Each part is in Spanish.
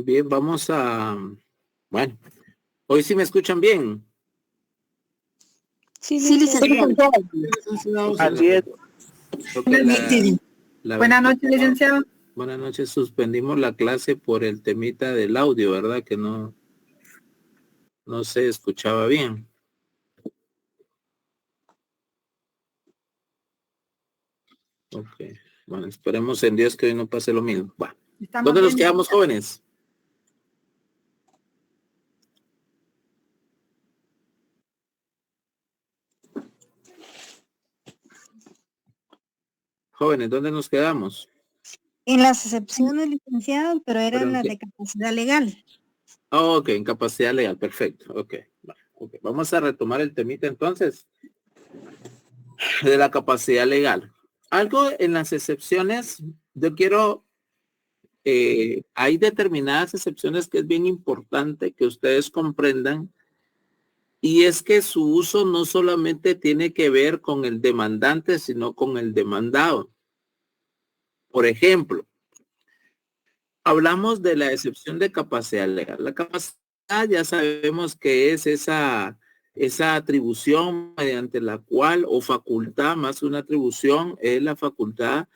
bien, vamos a... Bueno, hoy sí me escuchan bien. Sí, Sí, licenciado. Así es. Buenas noches, licenciado. Buenas noches. Suspendimos la clase por el temita del audio, ¿verdad? Que no se escuchaba bien. Ok. Bueno, esperemos en Dios que hoy no pase lo mismo. Bueno, ¿dónde nos quedamos, jóvenes? Jóvenes, ¿dónde nos quedamos? En las excepciones, licenciado, pero eran las de capacidad legal. Oh, ok, incapacidad legal, perfecto. Ok. Vamos a retomar el temita entonces de la capacidad legal. Algo en las excepciones, yo quiero, hay determinadas excepciones que es bien importante que ustedes comprendan, y es que su uso no solamente tiene que ver con el demandante, sino con el demandado. Por ejemplo, hablamos de la excepción de capacidad legal. La capacidad ya sabemos que es esa atribución mediante la cual, o facultad, más que una atribución, es la facultad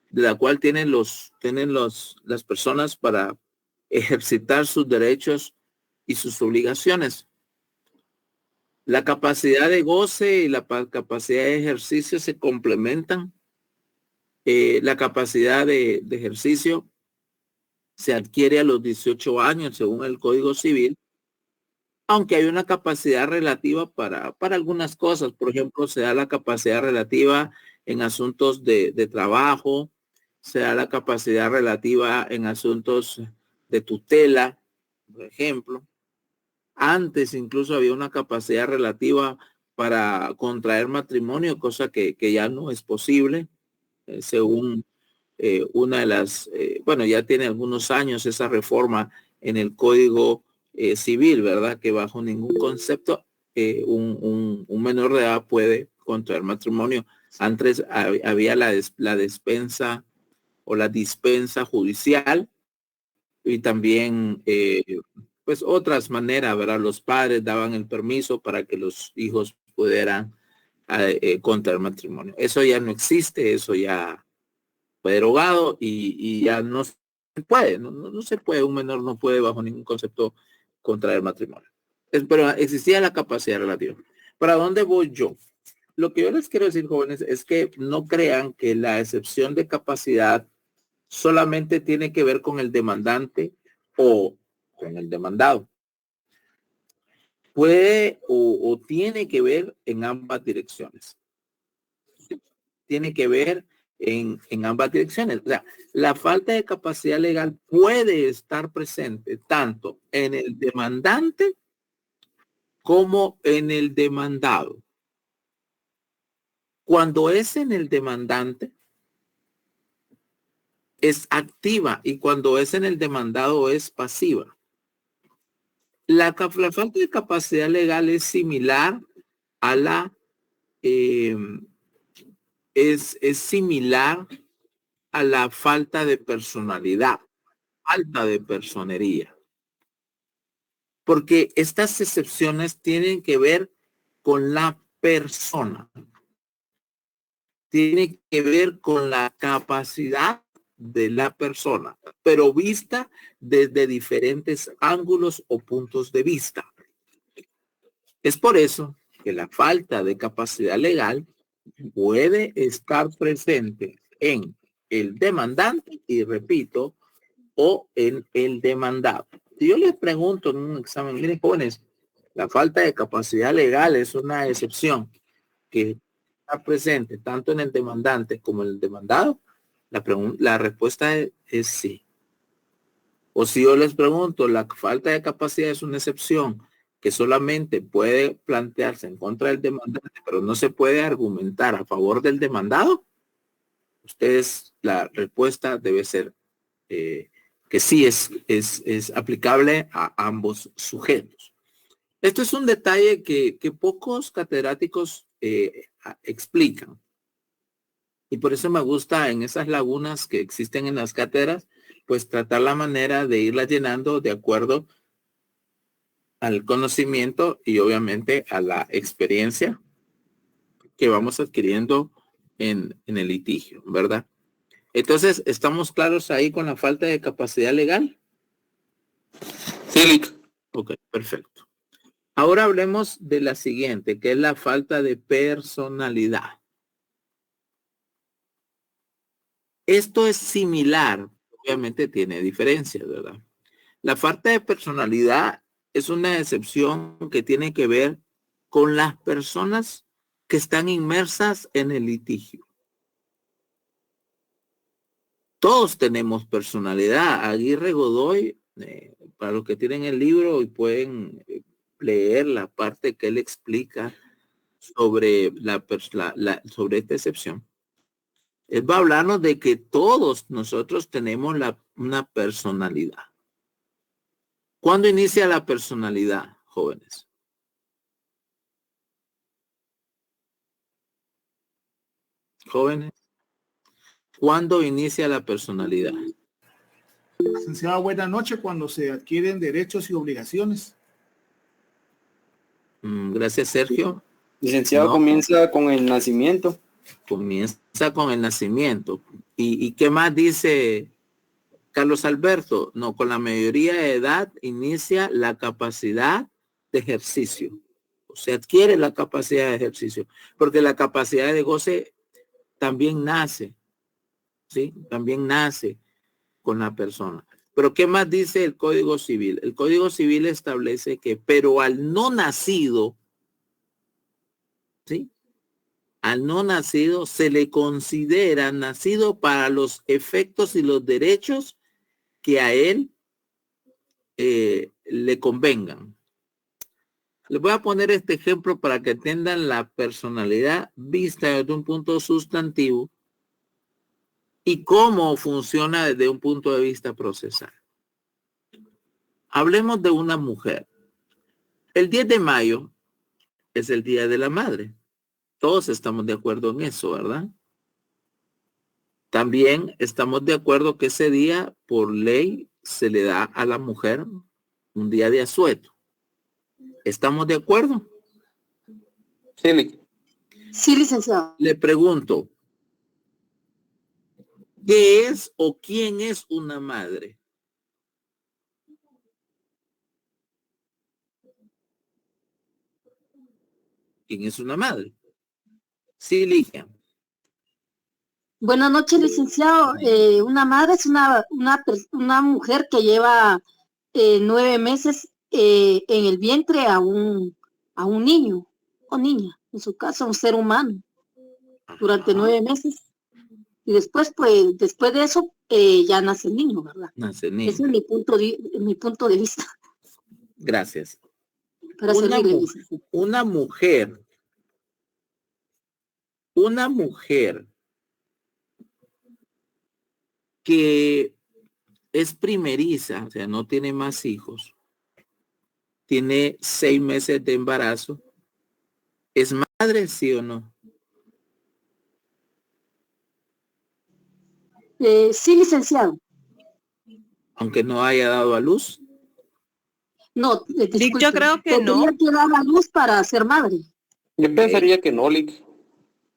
de la cual tienen las personas para ejercitar sus derechos y sus obligaciones. La capacidad de goce y la capacidad de ejercicio se complementan. La capacidad de ejercicio se adquiere a los 18 años según el Código Civil, aunque hay una capacidad relativa para algunas cosas. Por ejemplo, se da la capacidad relativa en asuntos de trabajo, se da la capacidad relativa en asuntos de tutela, por ejemplo. Antes incluso había una capacidad relativa para contraer matrimonio, cosa que ya no es posible, según una de las, bueno, ya tiene algunos años esa reforma en el Código Civil, ¿verdad? Que bajo ningún concepto un menor de edad puede contraer matrimonio. Antes había la despensa o la dispensa judicial, y también pues otras maneras, ¿verdad? Los padres daban el permiso para que los hijos pudieran contraer matrimonio. Eso ya no existe, eso ya fue derogado y ya no se puede, no se puede, un menor no puede bajo ningún concepto contraer matrimonio. Pero existía la capacidad relativa. ¿Para dónde voy yo? Lo que yo les quiero decir, jóvenes, es que no crean que la excepción de capacidad solamente tiene que ver con el demandante o con el demandado. Puede o tiene que ver en ambas direcciones. Tiene que ver en ambas direcciones. O sea, la falta de capacidad legal puede estar presente tanto en el demandante como en el demandado. Cuando es en el demandante, es activa, y cuando es en el demandado es pasiva. La falta de capacidad legal es similar a la es similar a la falta de personalidad, falta de personería. Porque estas excepciones tienen que ver con la persona. Tiene que ver con la capacidad de la persona, pero vista desde diferentes ángulos o puntos de vista. Es por eso que la falta de capacidad legal puede estar presente en el demandante y, repito, o en el demandado. Si yo les pregunto en un examen, miren, jóvenes, la falta de capacidad legal es una excepción que está presente tanto en el demandante como en el demandado, la respuesta es sí. O si yo les pregunto, la falta de capacidad es una excepción que solamente puede plantearse en contra del demandante, pero no se puede argumentar a favor del demandado, ustedes, la respuesta debe ser que sí es aplicable a ambos sujetos. Esto es un detalle que pocos catedráticos explican. Y por eso me gusta en esas lagunas que existen en las cátedras, pues tratar la manera de irla llenando de acuerdo al conocimiento y obviamente a la experiencia que vamos adquiriendo en el litigio, ¿verdad? Entonces, ¿estamos claros ahí con la falta de capacidad legal? Sí. Ok, perfecto. Ahora hablemos de la siguiente, que es la falta de personalidad. Esto es similar, obviamente tiene diferencias, ¿verdad? La falta de personalidad es una excepción que tiene que ver con las personas que están inmersas en el litigio. Todos tenemos personalidad. Aguirre Godoy, para los que tienen el libro y pueden leer la parte que él explica sobre sobre esta excepción. Él va a hablarnos de que todos nosotros tenemos una personalidad. ¿Cuándo inicia la personalidad, jóvenes? Jóvenes, ¿cuándo inicia la personalidad? Licenciado, buenas noches, cuando se adquieren derechos y obligaciones. Gracias, Sergio. Licenciado, No. comienza con el nacimiento. Comienza con el nacimiento. ¿Y qué más dice Carlos Alberto? No, con la mayoría de edad inicia la capacidad de ejercicio. O se adquiere la capacidad de ejercicio, porque la capacidad de goce también nace, ¿sí? También nace con la persona. Pero ¿qué más dice el Código Civil? El Código Civil establece que, pero al no nacido, ¿sí? Al no nacido se le considera nacido para los efectos y los derechos que a él le convengan. Les voy a poner este ejemplo para que entiendan la personalidad vista desde un punto sustantivo y cómo funciona desde un punto de vista procesal. Hablemos de una mujer. El 10 de mayo es el Día de la Madre. Todos estamos de acuerdo en eso, ¿verdad? También estamos de acuerdo que ese día, por ley, se le da a la mujer un día de asueto. ¿Estamos de acuerdo? Sí. Sí, licenciado. Le pregunto, ¿qué es o quién es una madre? ¿Quién es una madre? Sí, Ligia. Buenas noches, licenciado. Una madre es una mujer que lleva 9 meses en el vientre a un niño o niña, en su caso un ser humano, durante 9 meses. Y después, pues, después de eso, ya nace el niño, ¿verdad? Nace el niño. Ese es mi punto de vista. Gracias. Para Una mujer que es primeriza, o sea, no tiene más hijos, tiene 6 meses de embarazo, ¿es madre, sí o no? Sí, licenciado. Aunque no haya dado a luz. No, disculpe, yo creo que no. tendría que dar a luz para ser madre. Yo pensaría que no, Lic.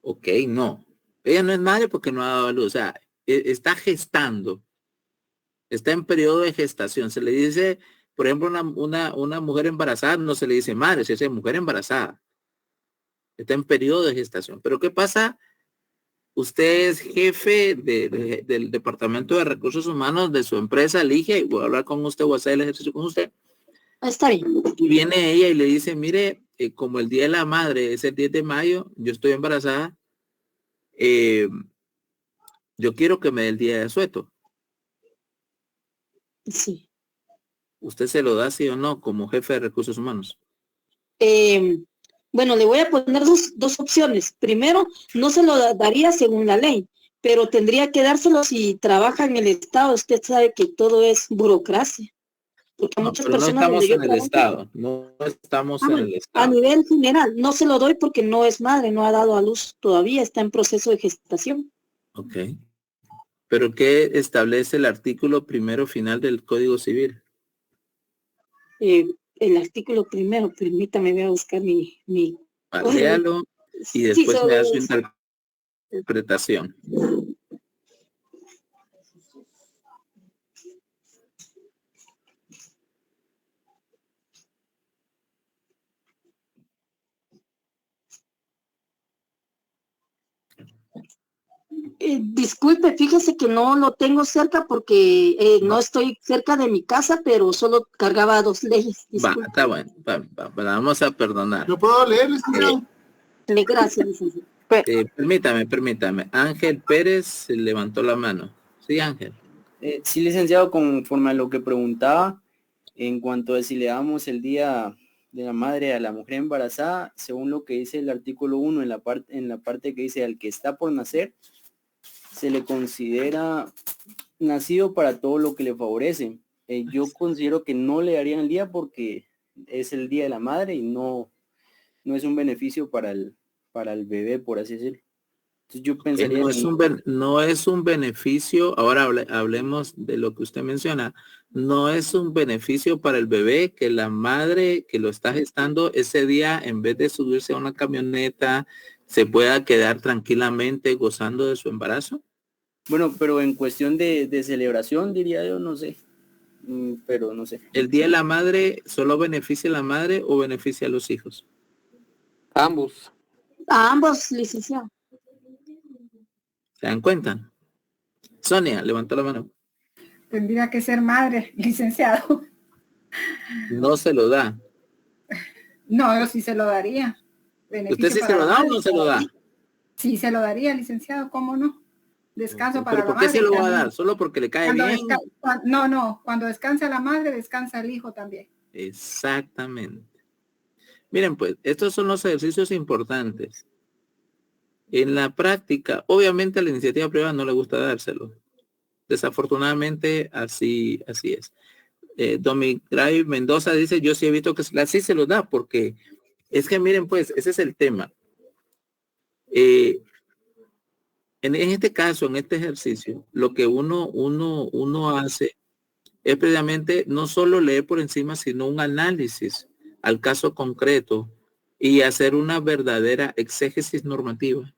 Ok, no. Ella no es madre porque no ha dado a luz. O sea, está gestando. Está en periodo de gestación. Se le dice, por ejemplo, una mujer embarazada no se le dice madre, se dice mujer embarazada. Está en periodo de gestación. Pero ¿qué pasa? Usted es jefe del Departamento de Recursos Humanos de su empresa, Ligia, y voy a hablar con usted, voy a hacer el ejercicio con usted. Está bien. Y viene ella y le dice, mire, como el Día de la Madre es el 10 de mayo, yo estoy embarazada, yo quiero que me dé el día de asueto. Sí. ¿Usted se lo da, sí o no, como jefe de recursos humanos? Bueno, le voy a poner dos opciones. Primero, no se lo daría según la ley, pero tendría que dárselo si trabaja en el Estado. Usted sabe que todo es burocracia. Porque No, muchas pero no personas estamos en el trabajo, Estado. No estamos en el a Estado. nivel general, no se lo doy porque no es madre, no ha dado a luz todavía, está en proceso de gestación. Ok. ¿Pero qué establece el artículo primero final del Código Civil? El artículo primero, permítame, voy a buscar mi... Léalo y después me da su eso. interpretación. Disculpe, fíjese que no lo tengo cerca porque no estoy cerca de mi casa, pero solo cargaba 2 leyes. Va, está bueno, vamos a perdonar. ¿Lo puedo leer, licenciado? Gracias, licenciado. Permítame. Ángel Pérez se levantó la mano. Sí, Ángel. Sí, licenciado, conforme a lo que preguntaba, en cuanto a si le damos el día de la madre a la mujer embarazada, según lo que dice el artículo 1 en la parte que dice al que está por nacer, se le considera nacido para todo lo que le favorece. Yo considero que no le darían el día porque es el día de la madre y no es un beneficio para el bebé, por así decirlo. Entonces yo pensaría no es un beneficio, ahora hablemos de lo que usted menciona, no es un beneficio para el bebé que la madre que lo está gestando ese día, en vez de subirse a una camioneta, se pueda quedar tranquilamente gozando de su embarazo. Bueno, pero en cuestión de celebración, diría yo, no sé, pero no sé. ¿El Día de la Madre solo beneficia a la madre o beneficia a los hijos? Ambos. A ambos, licenciado. ¿Se dan cuenta? Sonia, levantó la mano. Tendría que ser madre, licenciado. No se lo da. No, yo sí se lo daría. ¿Usted sí se lo da o no se lo da? Sí, se lo daría, licenciado, ¿cómo no? Descanso para la madre. ¿Pero por qué se lo va a dar? ¿Solo porque le cae bien? No, cuando descansa la madre, descansa el hijo también. Exactamente. Miren, pues, estos son los ejercicios importantes. En la práctica, obviamente a la iniciativa privada no le gusta dárselo. Desafortunadamente, así es. Domigray Mendoza dice, yo sí he visto que así se lo da, porque es que miren, pues, ese es el tema. En este caso, en este ejercicio, lo que uno hace es precisamente no solo leer por encima, sino un análisis al caso concreto y hacer una verdadera exégesis normativa.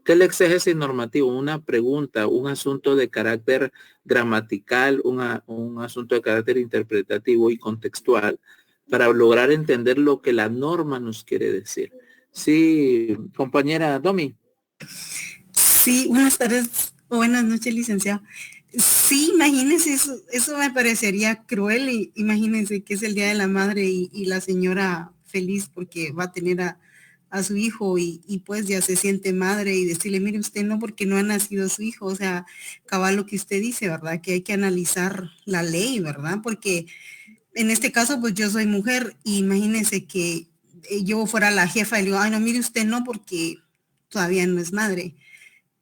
¿Qué es la exégesis normativa? Una pregunta, un asunto de carácter gramatical, un asunto de carácter interpretativo y contextual para lograr entender lo que la norma nos quiere decir. Sí, compañera Domi. Sí, buenas tardes, o buenas noches, licenciado. Sí, imagínense, eso me parecería cruel. Y imagínense que es el Día de la Madre y la señora feliz porque va a tener a su hijo y pues ya se siente madre y decirle, mire usted no, porque no ha nacido su hijo. O sea, cabal lo que usted dice, ¿verdad? Que hay que analizar la ley, ¿verdad? Porque en este caso, pues yo soy mujer y imagínense que yo fuera la jefa y le digo, ay, no, mire usted no, porque todavía no es madre.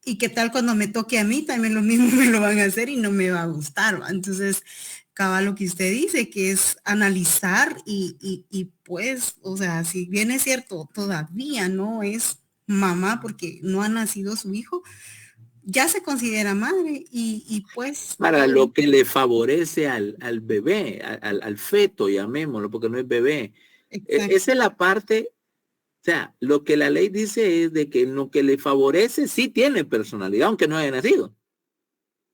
Y qué tal cuando me toque a mí, también lo mismo me lo van a hacer y no me va a gustar, ¿va? Entonces, cabal lo que usted dice, que es analizar y pues, o sea, si bien es cierto, todavía no es mamá porque no ha nacido su hijo, ya se considera madre y pues... Para lo que le favorece al bebé, al feto, llamémoslo, porque no es bebé. Exacto. Esa es la parte... O sea, lo que la ley dice es de que lo que le favorece sí tiene personalidad, aunque no haya nacido.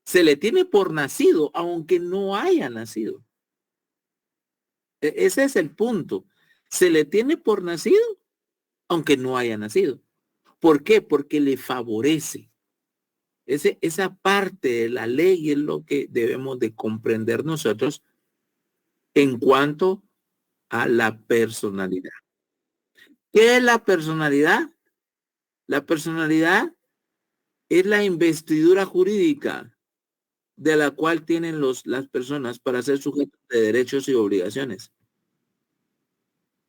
Se le tiene por nacido, aunque no haya nacido. Ese es el punto. Se le tiene por nacido, aunque no haya nacido. ¿Por qué? Porque le favorece. Esa parte de la ley es lo que debemos de comprender nosotros en cuanto a la personalidad. ¿Qué es la personalidad? La personalidad es la investidura jurídica de la cual tienen las personas para ser sujetos de derechos y obligaciones.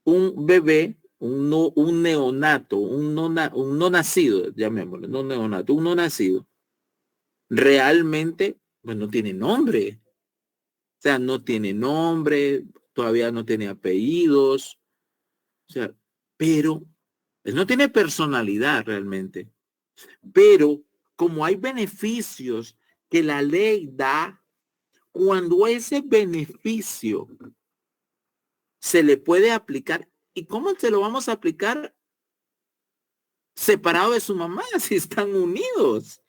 Un bebé, un neonato, un no nacido, llamémoslo, no neonato, un no nacido, realmente pues no tiene nombre. O sea, no tiene nombre, todavía no tiene apellidos, o sea, pero él no tiene personalidad realmente. Pero como hay beneficios que la ley da cuando ese beneficio se le puede aplicar. ¿Y cómo se lo vamos a aplicar separado de su mamá si están unidos?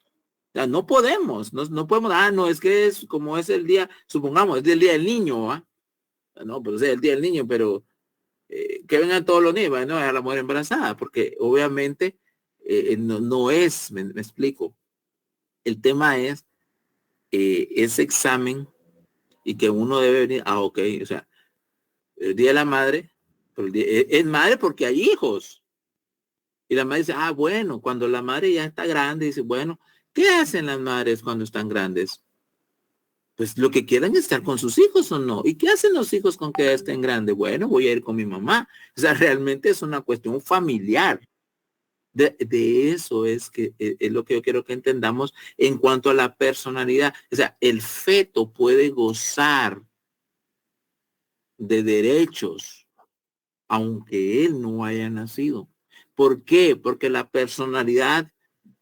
O sea, no podemos, no podemos, no, es que es como es el día, supongamos, es el día del niño, ¿ah? No, pues es el día del niño, pero que vengan todos los niños, no a la mujer embarazada, porque obviamente no es, me explico. El tema es ese examen y que uno debe venir, ok, o sea, el día de la madre, pero es madre porque hay hijos. Y la madre dice, bueno, cuando la madre ya está grande, dice, bueno, ¿qué hacen las madres cuando están grandes? Pues lo que quieran es estar con sus hijos o no. ¿Y qué hacen los hijos con que estén grandes? Bueno, voy a ir con mi mamá. O sea, realmente es una cuestión familiar. De eso es que es lo que yo quiero que entendamos en cuanto a la personalidad. O sea, el feto puede gozar de derechos aunque él no haya nacido. ¿Por qué? Porque la personalidad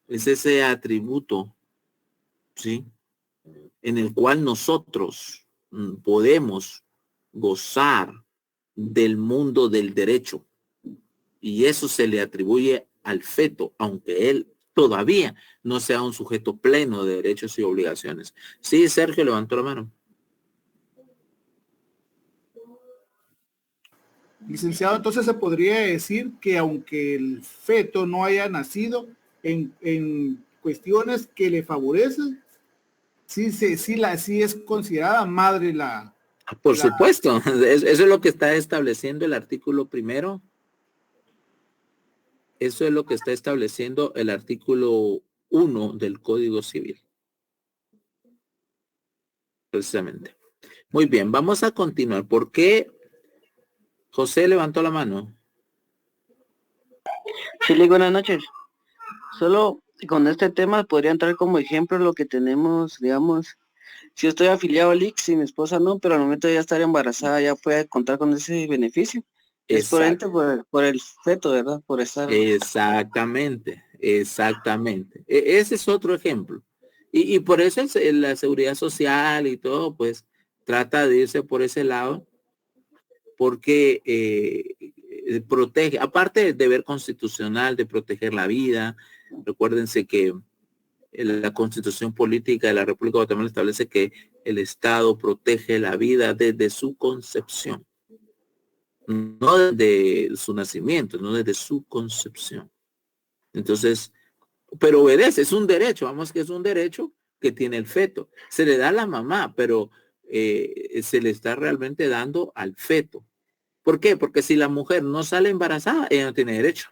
es ese atributo, ¿sí? En el cual nosotros podemos gozar del mundo del derecho. Y eso se le atribuye al feto, aunque él todavía no sea un sujeto pleno de derechos y obligaciones. Sí, Sergio levantó la mano. Licenciado, entonces se podría decir que aunque el feto no haya nacido en cuestiones que le favorecen, sí es considerada madre Por supuesto, eso es lo que está estableciendo el artículo primero. Eso es lo que está estableciendo el artículo 1 del Código Civil. Precisamente. Muy bien, vamos a continuar. ¿Por qué José levantó la mano? Sí, buenas noches. Solo con este tema podría entrar como ejemplo lo que tenemos, digamos, si yo estoy afiliado al ICS y mi esposa no, pero al momento de ya estar embarazada ya puede contar con ese beneficio. Es por el feto, ¿verdad? Por estar... Exactamente. Ese es otro ejemplo. Y por eso la seguridad social y todo, pues, trata de irse por ese lado, porque protege, aparte del deber constitucional de proteger la vida. Recuérdense que la Constitución Política de la República de Guatemala establece que el Estado protege la vida desde su concepción, no desde su nacimiento, no desde su concepción. Entonces, pero obedece, es un derecho, vamos, que es un derecho que tiene el feto. Se le da a la mamá, pero se le está realmente dando al feto. ¿Por qué? Porque si la mujer no sale embarazada, ella no tiene derecho.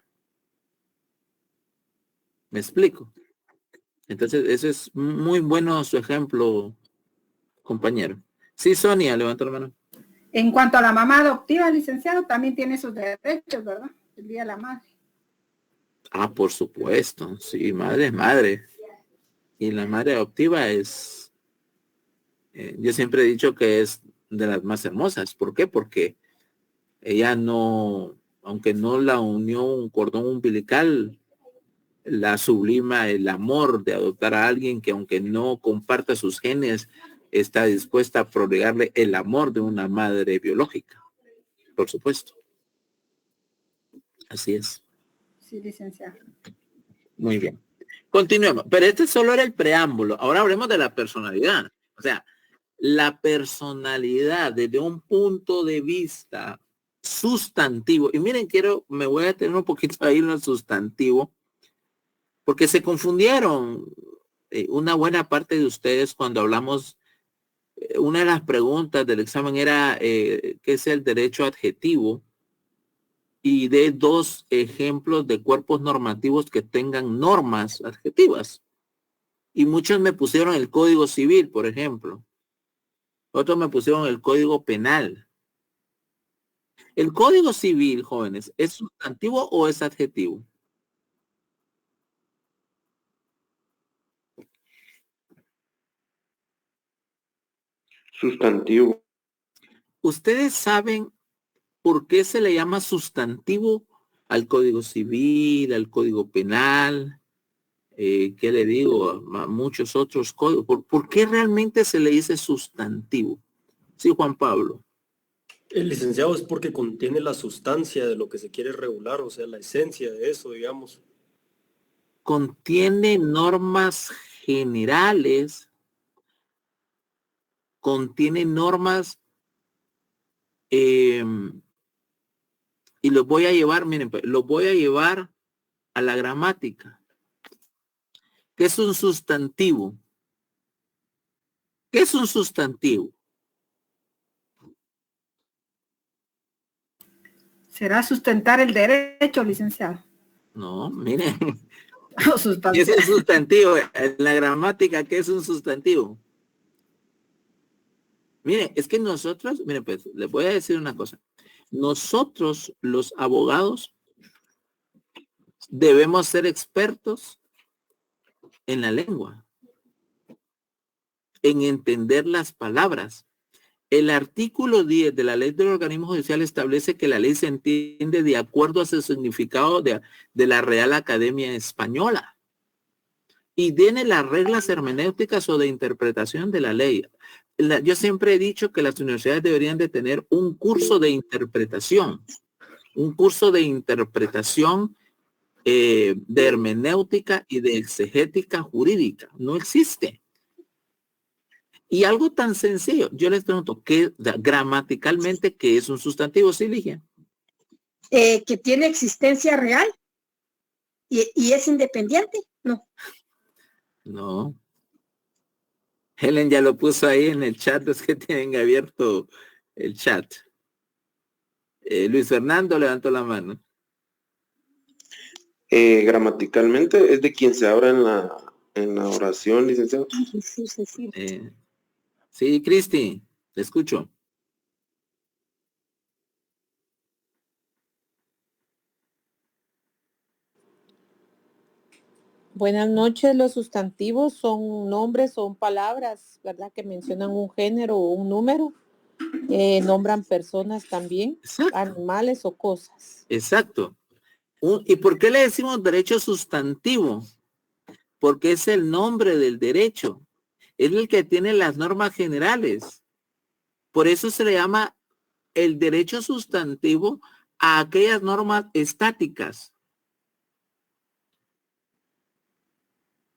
¿Me explico? Entonces, eso es muy bueno su ejemplo, compañero. Sí, Sonia, levanta la mano. En cuanto a la mamá adoptiva, licenciado, también tiene sus derechos, ¿verdad? El Día de la Madre. Por supuesto. Sí, madre es madre. Y la madre adoptiva es, yo siempre he dicho que es de las más hermosas. ¿Por qué? Porque ella no, aunque no la unió un cordón umbilical, la sublima el amor de adoptar a alguien que aunque no comparta sus genes, está dispuesta a prodigarle el amor de una madre biológica. Por supuesto. Así es. Sí, licenciado. Muy bien. Continuemos. Pero este solo era el preámbulo. Ahora hablemos de la personalidad. O sea, la personalidad desde un punto de vista sustantivo. Y miren, me voy a tener un poquito ahí en el sustantivo, porque se confundieron una buena parte de ustedes cuando hablamos. Una de las preguntas del examen era ¿qué es el derecho adjetivo? Y de 2 ejemplos de cuerpos normativos que tengan normas adjetivas. Y muchos me pusieron el Código Civil, por ejemplo. Otros me pusieron el Código Penal. ¿El Código Civil, jóvenes, es sustantivo o es adjetivo? Sustantivo. ¿Ustedes saben por qué se le llama sustantivo al Código Civil, al Código Penal? ¿qué le digo? A muchos otros códigos. ¿Por qué realmente se le dice sustantivo? Sí, Juan Pablo. El licenciado es porque contiene la sustancia de lo que se quiere regular, o sea, la esencia de eso, digamos. Contiene normas generales, contiene normas y los voy a llevar, miren, los voy a llevar a la gramática. ¿Qué es un sustantivo? ¿Qué es un sustantivo? ¿Será sustentar el derecho, licenciado? No, miren. O ¿Qué es un sustantivo? En la gramática, ¿qué es un sustantivo? Miren, es que nosotros, miren, pues, les voy a decir una cosa. Nosotros, los abogados, debemos ser expertos en la lengua, en entender las palabras. El artículo 10 de la ley del organismo judicial establece que la ley se entiende de acuerdo a su significado de la Real Academia Española y tiene las reglas hermenéuticas o de interpretación de la ley. Yo siempre he dicho que las universidades deberían de tener un curso de interpretación, de hermenéutica y de exegética jurídica. No existe. Y algo tan sencillo, yo les pregunto, gramaticalmente, ¿qué es un sustantivo? Sí, Ligia. Que tiene existencia real y es independiente, ¿no? No. Helen ya lo puso ahí en el chat, los que tienen abierto el chat. Luis Fernando levantó la mano. Gramaticalmente es de quien se habla en la oración, licenciado. Sí, Cristi, te escucho. Buenas noches. Los sustantivos son nombres, son palabras, ¿verdad? Que mencionan un género o un número. Nombran personas también, exacto, animales o cosas. Exacto. ¿Y por qué le decimos derecho sustantivo? Porque es el nombre del derecho. Es el que tiene las normas generales. Por eso se le llama el derecho sustantivo a aquellas normas estáticas.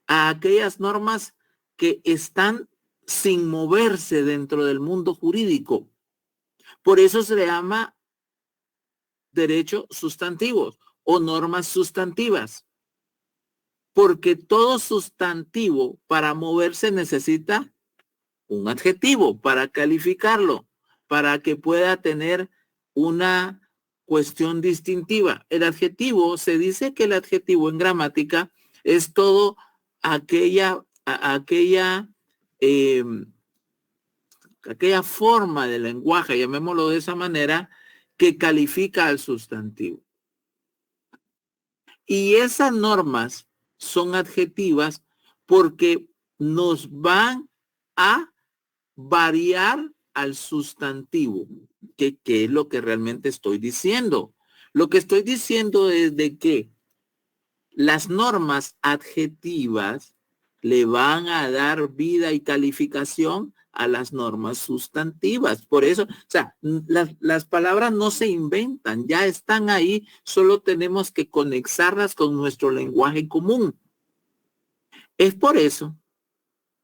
A aquellas normas que están sin moverse dentro del mundo jurídico. Por eso se le llama derechos sustantivos o normas sustantivas. Porque todo sustantivo para moverse necesita un adjetivo para calificarlo, para que pueda tener una cuestión distintiva. El adjetivo, se dice que el adjetivo en gramática es todo aquella forma de lenguaje, llamémoslo de esa manera, que califica al sustantivo. Y esas normas son adjetivas porque nos van a variar al sustantivo, que es lo que realmente estoy diciendo. Lo que estoy diciendo es de que las normas adjetivas le van a dar vida y calificación a las normas sustantivas. Por eso, o sea, las palabras no se inventan, ya están ahí, solo tenemos que conectarlas con nuestro lenguaje común. Es por eso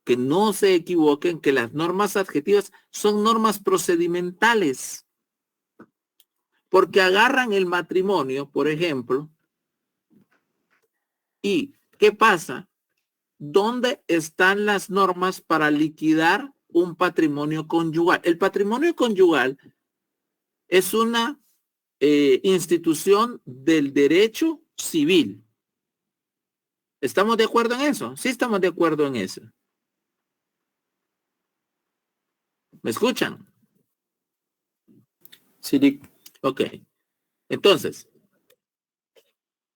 que no se equivoquen que las normas adjetivas son normas procedimentales. Porque agarran el matrimonio, por ejemplo, y ¿qué pasa? ¿Dónde están las normas para liquidar un patrimonio conyugal? El patrimonio conyugal es una institución del derecho civil. ¿Estamos de acuerdo en eso? Sí, estamos de acuerdo en eso. ¿Me escuchan? Sí. Ok. Entonces,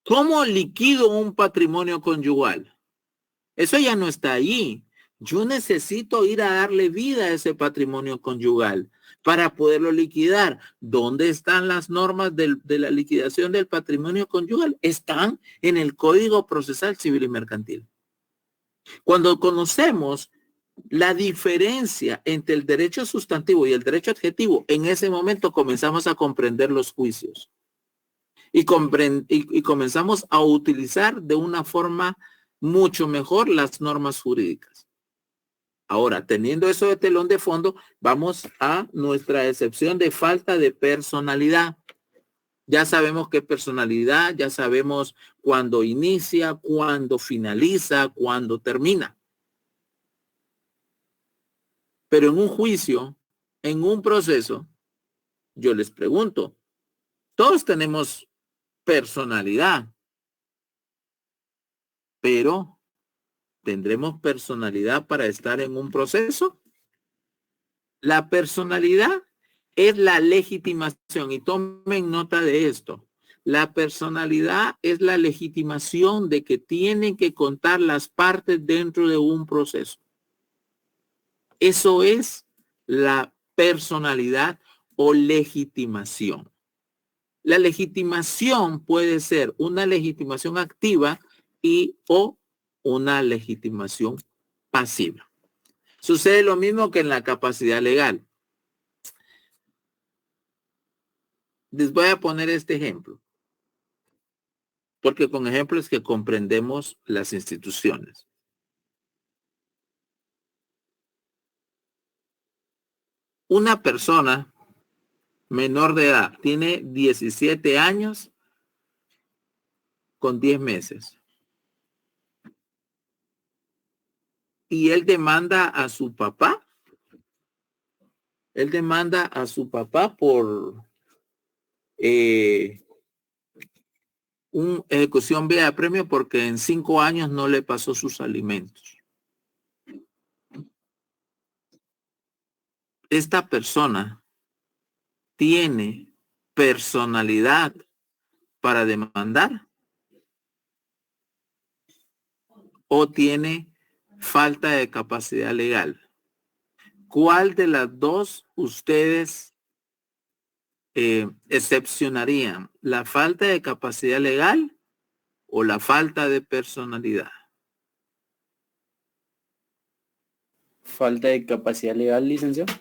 ¿cómo liquido un patrimonio conyugal? Eso ya no está ahí. Yo necesito ir a darle vida a ese patrimonio conyugal para poderlo liquidar. ¿Dónde están las normas de la liquidación del patrimonio conyugal? Están en el Código Procesal Civil y Mercantil. Cuando conocemos la diferencia entre el derecho sustantivo y el derecho adjetivo, en ese momento comenzamos a comprender los juicios y comenzamos a utilizar de una forma mucho mejor las normas jurídicas. Ahora, teniendo eso de telón de fondo, vamos a nuestra excepción de falta de personalidad. Ya sabemos qué personalidad, ya sabemos cuándo inicia, cuándo finaliza, cuándo termina. Pero en un juicio, en un proceso, yo les pregunto, todos tenemos personalidad, pero ¿tendremos personalidad para estar en un proceso? La personalidad es la legitimación, y tomen nota de esto. La personalidad es la legitimación de que tienen que contar las partes dentro de un proceso. Eso es la personalidad o legitimación. La legitimación puede ser una legitimación activa o una legitimación pasiva. Sucede lo mismo que en la capacidad legal. Les voy a poner este ejemplo, porque con ejemplos que comprendemos las instituciones. Una persona menor de edad tiene 17 años con 10 meses. Y él demanda a su papá. Él demanda a su papá por una ejecución vía premio porque en 5 años no le pasó sus alimentos. Esta persona tiene personalidad para demandar o tiene falta de capacidad legal. ¿Cuál de las dos ustedes excepcionarían? ¿La falta de capacidad legal o la falta de personalidad? Falta de capacidad legal, licenciado.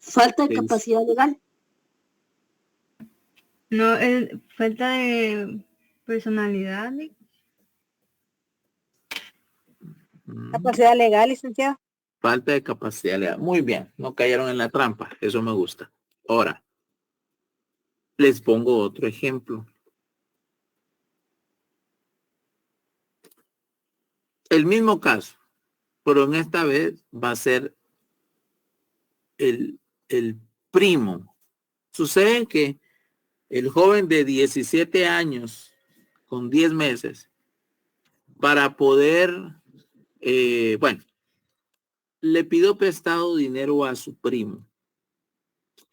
Falta de capacidad legal. No, falta de personalidad. Capacidad legal, licenciado. Falta de capacidad legal. Muy bien, no cayeron en la trampa. Eso me gusta. Ahora, les pongo otro ejemplo. El mismo caso, pero en esta vez va a ser el primo. Sucede que el joven de 17 años con 10 meses, para poder, le pidió prestado dinero a su primo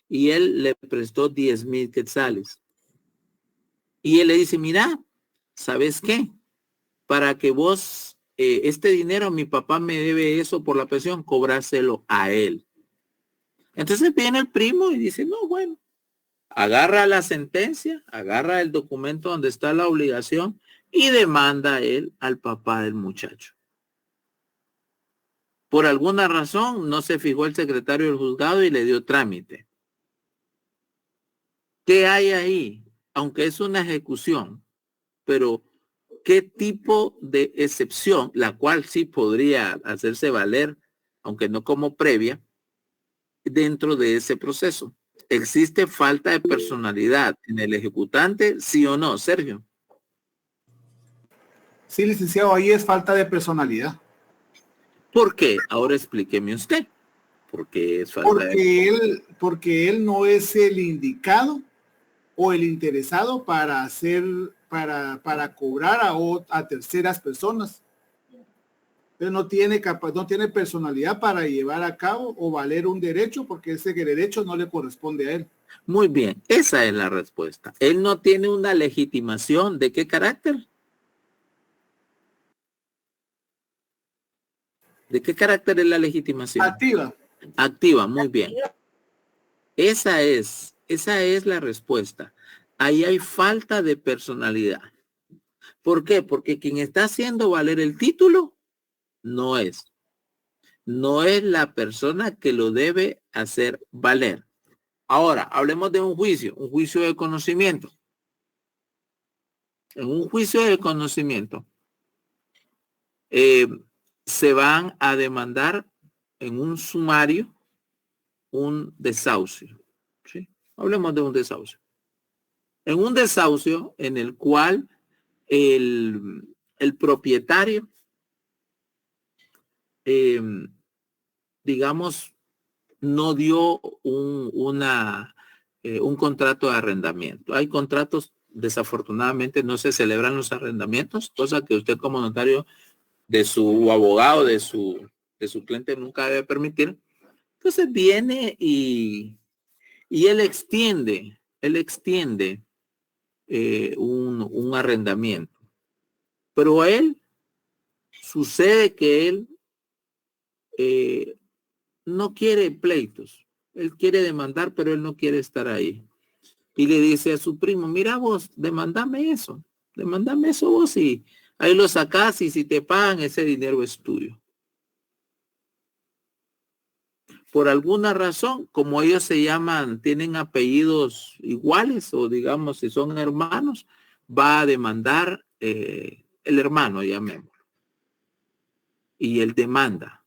y él le prestó 10,000 quetzales. Y él le dice, mira, ¿sabes qué? Para que vos, este dinero, mi papá me debe eso por la pensión, cobrárselo a él. Entonces viene el primo y dice, no, bueno, agarra la sentencia, agarra el documento donde está la obligación y demanda a él al papá del muchacho. Por alguna razón no se fijó el secretario del juzgado y le dio trámite. ¿Qué hay ahí? Aunque es una ejecución, pero ¿qué tipo de excepción, la cual sí podría hacerse valer, aunque no como previa, dentro de ese proceso? ¿Existe falta de personalidad en el ejecutante, sí o no, Sergio? Sí, licenciado, ahí es falta de personalidad. ¿Por qué? Ahora explíqueme usted. ¿Por qué es falta porque él no es el indicado o el interesado para hacer, para cobrar a terceras personas. Pero no tiene personalidad para llevar a cabo o valer un derecho porque ese derecho no le corresponde a él. Muy bien, esa es la respuesta. Él no tiene una legitimación. ¿De qué carácter? ¿De qué carácter es la legitimación? Activa. Activa, muy bien. Esa es la respuesta. Ahí hay falta de personalidad. ¿Por qué? Porque quien está haciendo valer el título no es la persona que lo debe hacer valer. Ahora, hablemos de un juicio de conocimiento. En un juicio de conocimiento, se van a demandar en un sumario un desahucio. ¿Sí? Hablemos de un desahucio. En un desahucio en el cual el propietario, digamos, no dio un contrato de arrendamiento. Hay contratos, desafortunadamente no se celebran los arrendamientos, cosa que usted como notario de su abogado, de su cliente nunca debe permitir. Entonces viene y él extiende un arrendamiento. Pero a él sucede que él no quiere pleitos. Él quiere demandar, pero él no quiere estar ahí. Y le dice a su primo, mira vos, demandame eso vos y ahí lo sacás y si te pagan ese dinero es tuyo. Por alguna razón, como ellos se llaman, tienen apellidos iguales o digamos si son hermanos, va a demandar el hermano, llamémoslo. Y él demanda.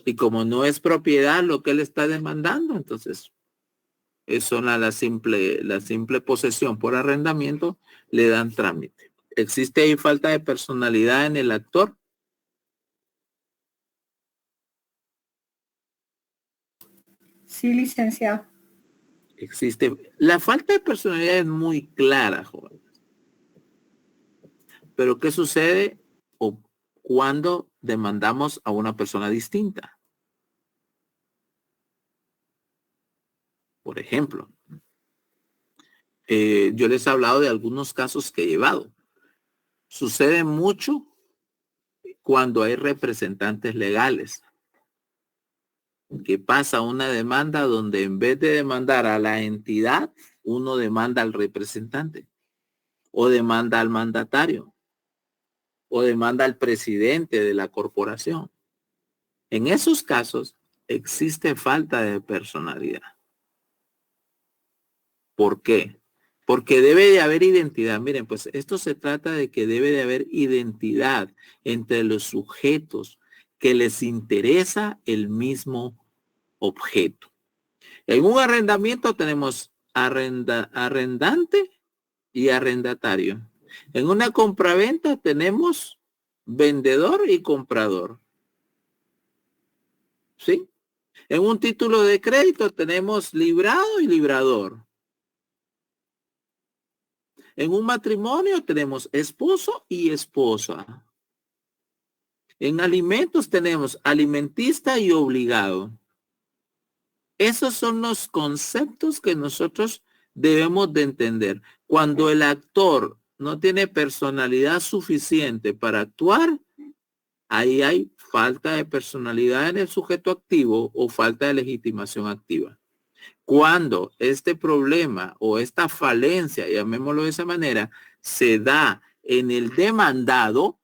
Y como no es propiedad lo que él está demandando, entonces eso la simple posesión por arrendamiento le dan trámite. ¿Existe ahí falta de personalidad en el actor? Sí, licenciado. Existe. La falta de personalidad es muy clara, jóvenes. Pero ¿qué sucede cuando demandamos a una persona distinta? Por ejemplo, yo les he hablado de algunos casos que he llevado. Sucede mucho cuando hay representantes legales. Que pasa una demanda donde en vez de demandar a la entidad, uno demanda al representante, o demanda al mandatario, o demanda al presidente de la corporación. En esos casos existe falta de personalidad. ¿Por qué? Porque debe de haber identidad. Miren, pues esto se trata de que debe de haber identidad entre los sujetos que les interesa el mismo objeto. En un arrendamiento tenemos arrendante y arrendatario. En una compraventa tenemos vendedor y comprador. ¿Sí? En un título de crédito tenemos librado y librador. En un matrimonio tenemos esposo y esposa. En alimentos tenemos alimentista y obligado. Esos son los conceptos que nosotros debemos de entender. Cuando el actor no tiene personalidad suficiente para actuar, ahí hay falta de personalidad en el sujeto activo o falta de legitimación activa. Cuando este problema o esta falencia, llamémoslo de esa manera, se da en el demandado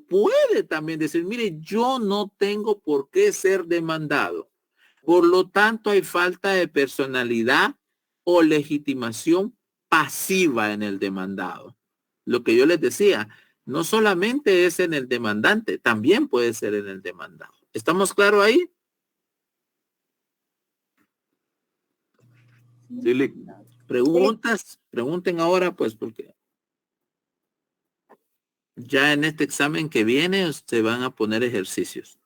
puede también decir, mire, yo no tengo por qué ser demandado. Por lo tanto, hay falta de personalidad o legitimación pasiva en el demandado. Lo que yo les decía, no solamente es en el demandante, también puede ser en el demandado. ¿Estamos claros ahí? Sí. Preguntas, pregunten ahora, pues, porque ya en este examen que viene se van a poner ejercicios.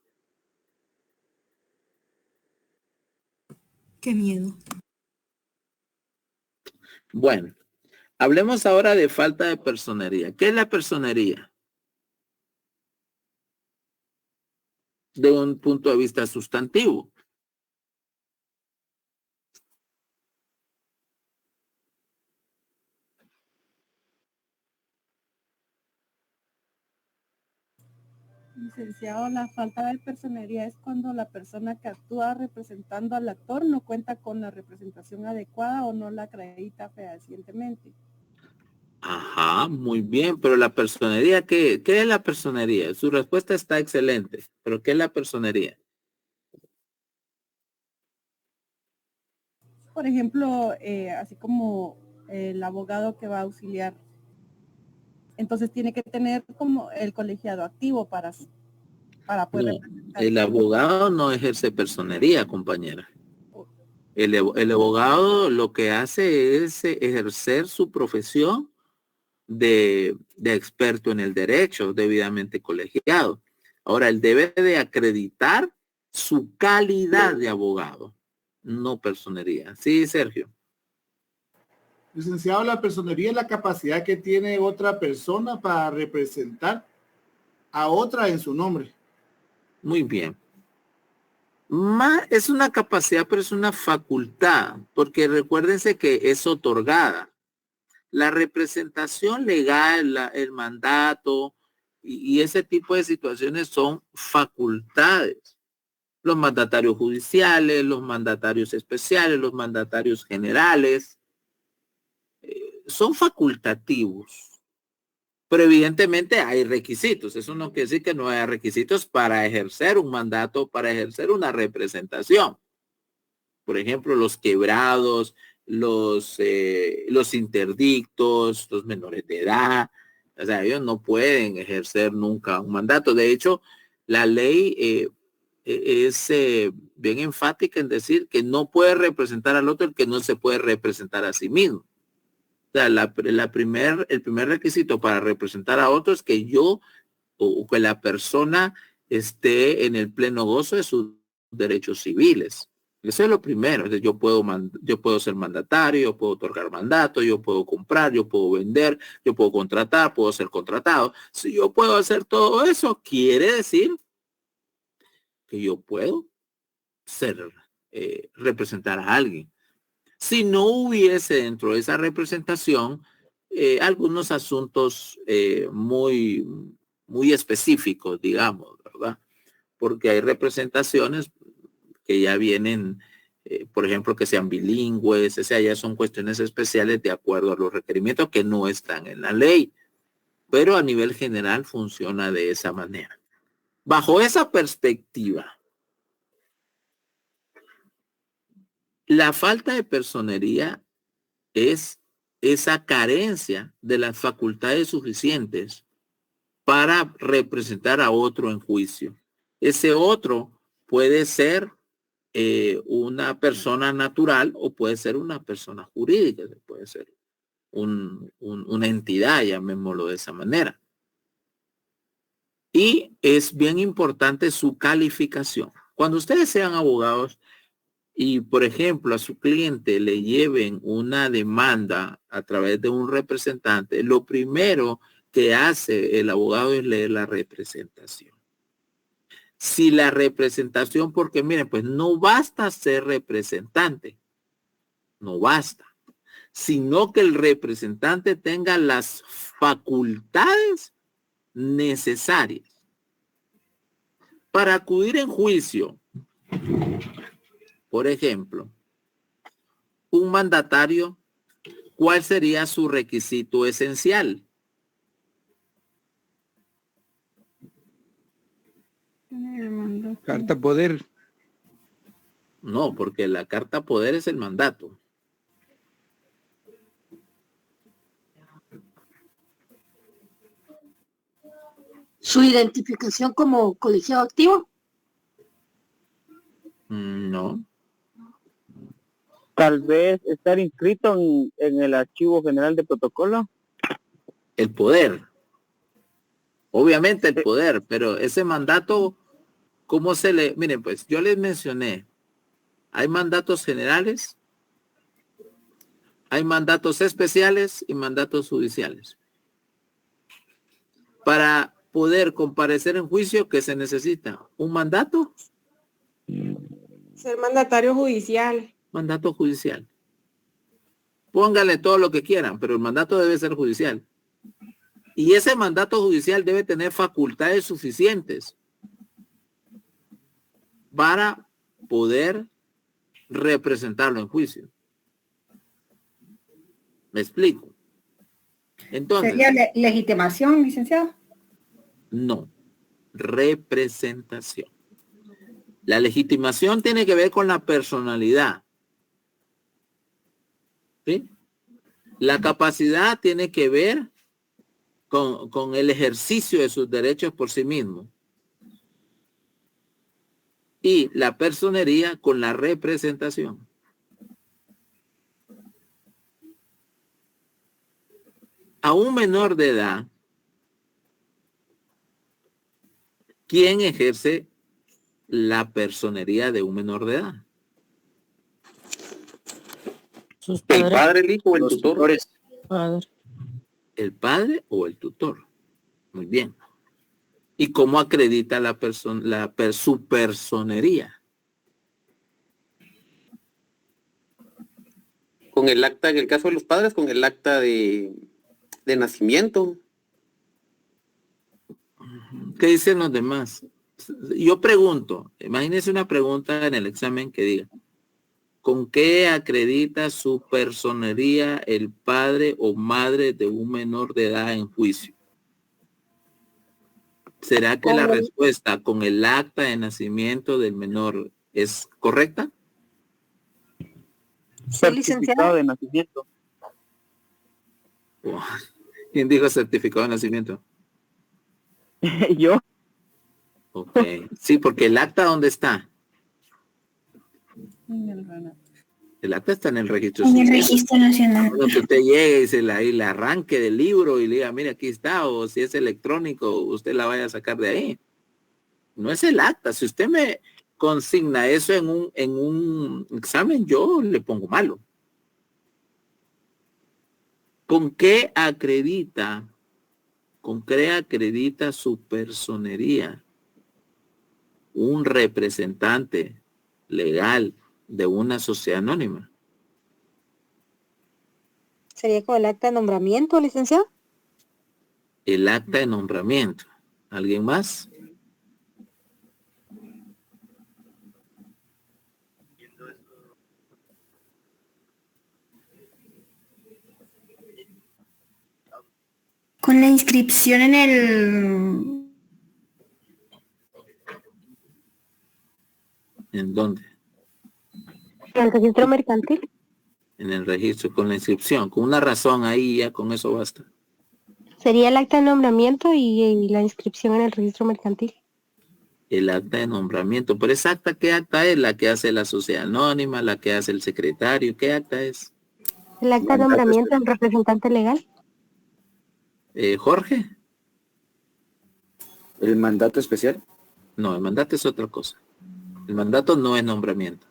Qué miedo. Bueno, hablemos ahora de falta de personería. ¿Qué es la personería? De un punto de vista sustantivo. Licenciado, la falta de personería es cuando la persona que actúa representando al actor no cuenta con la representación adecuada o no la acredita fehacientemente. Ajá, muy bien, pero la personería, ¿qué es la personería? Su respuesta está excelente, pero ¿qué es la personería? Por ejemplo, así como el abogado que va a auxiliar, entonces tiene que tener como el colegiado activo para poder No, representar. el abogado no ejerce personería, compañera. El abogado lo que hace es ejercer su profesión de experto en el derecho, debidamente colegiado. Ahora, él debe de acreditar su calidad de abogado, no personería. Sí, Sergio. Licenciado, la personería es la capacidad que tiene otra persona para representar a otra en su nombre. Muy bien. Es una capacidad, pero es una facultad, porque recuérdense que es otorgada. La representación legal, el mandato y ese tipo de situaciones son facultades. Los mandatarios judiciales, los mandatarios especiales, los mandatarios generales, son facultativos. Pero evidentemente hay requisitos. Eso no quiere decir que no haya requisitos para ejercer un mandato, para ejercer una representación. Por ejemplo, los quebrados, los interdictos, los menores de edad. O sea, ellos no pueden ejercer nunca un mandato. De hecho, la ley es bien enfática en decir que no puede representar al otro el que no se puede representar a sí mismo. O sea, el primer requisito para representar a otro es que yo o que la persona esté en el pleno gozo de sus derechos civiles. Eso es lo primero. Yo puedo ser mandatario, yo puedo otorgar mandato, yo puedo comprar, yo puedo vender, yo puedo contratar, puedo ser contratado. Si yo puedo hacer todo eso, quiere decir que yo puedo representar a alguien. Si no hubiese dentro de esa representación algunos asuntos muy específicos, digamos, ¿verdad? Porque hay representaciones que ya vienen, por ejemplo, que sean bilingües, o sea, ya son cuestiones especiales de acuerdo a los requerimientos que no están en la ley. Pero a nivel general funciona de esa manera. Bajo esa perspectiva, la falta de personería es esa carencia de las facultades suficientes para representar a otro en juicio. Ese otro puede ser una persona natural o puede ser una persona jurídica, puede ser una entidad, llamémoslo de esa manera. Y es bien importante su calificación. Cuando ustedes sean abogados, y, por ejemplo, a su cliente le lleven una demanda a través de un representante, lo primero que hace el abogado es leer la representación. Si la representación, porque miren, pues no basta ser representante, no basta, sino que el representante tenga las facultades necesarias para acudir en juicio. Por ejemplo, un mandatario, ¿cuál sería su requisito esencial? Carta poder. No, porque la carta poder es el mandato. ¿Su identificación como colegiado activo? No. Tal vez estar inscrito en el Archivo General de Protocolo. El poder. Obviamente el poder, pero ese mandato, ¿cómo se le...? Miren, pues yo les mencioné, hay mandatos generales, hay mandatos especiales y mandatos judiciales. Para poder comparecer en juicio, ¿qué se necesita? ¿Un mandato? Ser mandatario judicial. Mandato judicial. Pónganle todo lo que quieran, pero el mandato debe ser judicial. Y ese mandato judicial debe tener facultades suficientes para poder representarlo en juicio. ¿Me explico? Entonces, ¿Sería legitimación, licenciado? no, representación. La legitimación tiene que ver con la personalidad. ¿Sí? La capacidad tiene que ver con el ejercicio de sus derechos por sí mismo. Y la personería con la representación. A un menor de edad, ¿quién ejerce la personería de un menor de edad? El padre, el hijo o el tutor. El padre o el tutor. Muy bien. ¿Y cómo acredita su personería? Con el acta, en el caso de los padres, con el acta de nacimiento. ¿Qué dicen los demás? Yo pregunto, imagínense una pregunta en el examen que diga, ¿con qué acredita su personería el padre o madre de un menor de edad en juicio? ¿Será que la respuesta con el acta de nacimiento del menor es correcta? Certificado de nacimiento. ¿Quién dijo certificado de nacimiento? Yo. Ok. Sí, porque el acta, ¿dónde está? El acta está en el registro. En el registro nacional. Cuando que usted llegue y se la arranque del libro y le diga, mire, aquí está, o si es electrónico, usted la vaya a sacar de ahí. No es el acta. Si usted me consigna eso en un examen, yo le pongo malo. ¿Con qué acredita su personería un representante legal de una sociedad anónima? ¿Sería con el acta de nombramiento, licenciado? El acta de nombramiento. ¿Alguien más? Con la inscripción en el... ¿En dónde? ¿En el registro mercantil? En el registro, con la inscripción, con una razón ahí, ya con eso basta. Sería el acta de nombramiento y la inscripción en el registro mercantil. El acta de nombramiento. Pero esa acta, ¿qué acta es? ¿La que hace la sociedad anónima? ¿La que hace el secretario? ¿Qué acta es? El acta de nombramiento del representante legal. Jorge. ¿El mandato especial? No, el mandato es otra cosa. El mandato no es nombramiento.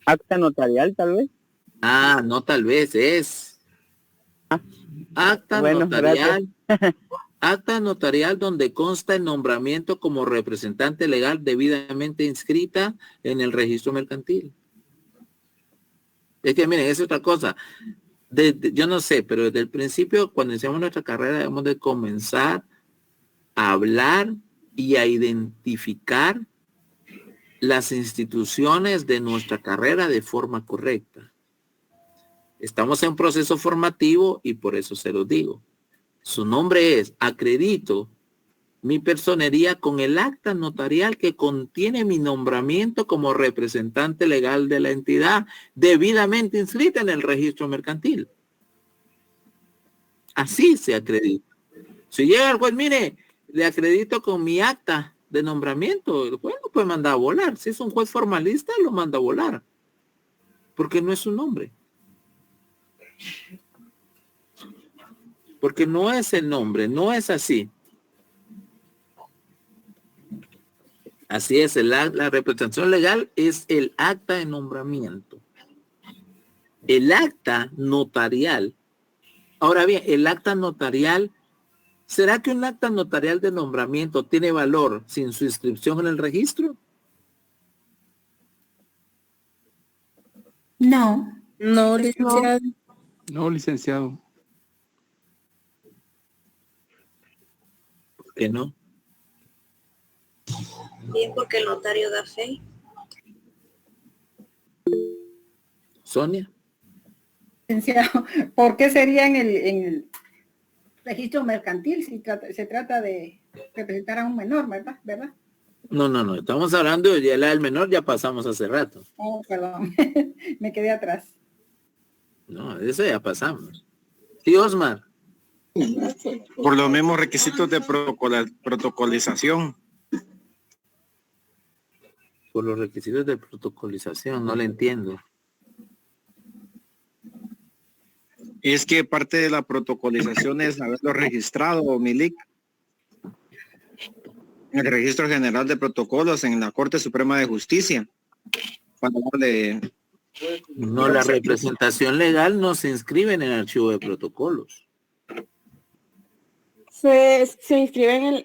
Acta notarial, tal vez. Ah, no, tal vez es. Acta notarial. Acta notarial donde consta el nombramiento como representante legal debidamente inscrita en el registro mercantil. Es que miren, es otra cosa. Yo no sé, pero desde el principio, cuando iniciamos nuestra carrera, debemos de comenzar a hablar y a identificar las instituciones de nuestra carrera de forma correcta. Estamos en un proceso formativo y por eso se lo digo. Su nombre es: acredito mi personería con el acta notarial que contiene mi nombramiento como representante legal de la entidad debidamente inscrita en el registro mercantil. Así se acredita. Si llega el juez, mire, le acredito con mi acta de nombramiento, el juez lo puede mandar a volar. Si es un juez formalista, lo manda a volar. Porque no es su nombre. Porque no es el nombre, no es así. Así es, la representación legal es el acta de nombramiento. El acta notarial. Ahora bien, el acta notarial, ¿será que un acta notarial de nombramiento tiene valor sin su inscripción en el registro? No. No, licenciado. No, licenciado. qué no? Bien, porque el notario da fe. Sonia. Licenciado, ¿por qué sería en el registro mercantil si se trata de representar a un menor, ¿verdad? No, estamos hablando de ya la del menor, ya pasamos hace rato. Oh, perdón, me quedé atrás. No, eso ya pasamos. Sí, Osmar. Por los mismos requisitos de protocolización. Por los requisitos de protocolización, no le entiendo. Es que parte de la protocolización es haberlo registrado, Milik, en el Registro General de Protocolos en la Corte Suprema de Justicia. No, la representación legal no se inscribe en el archivo de protocolos. Se inscribe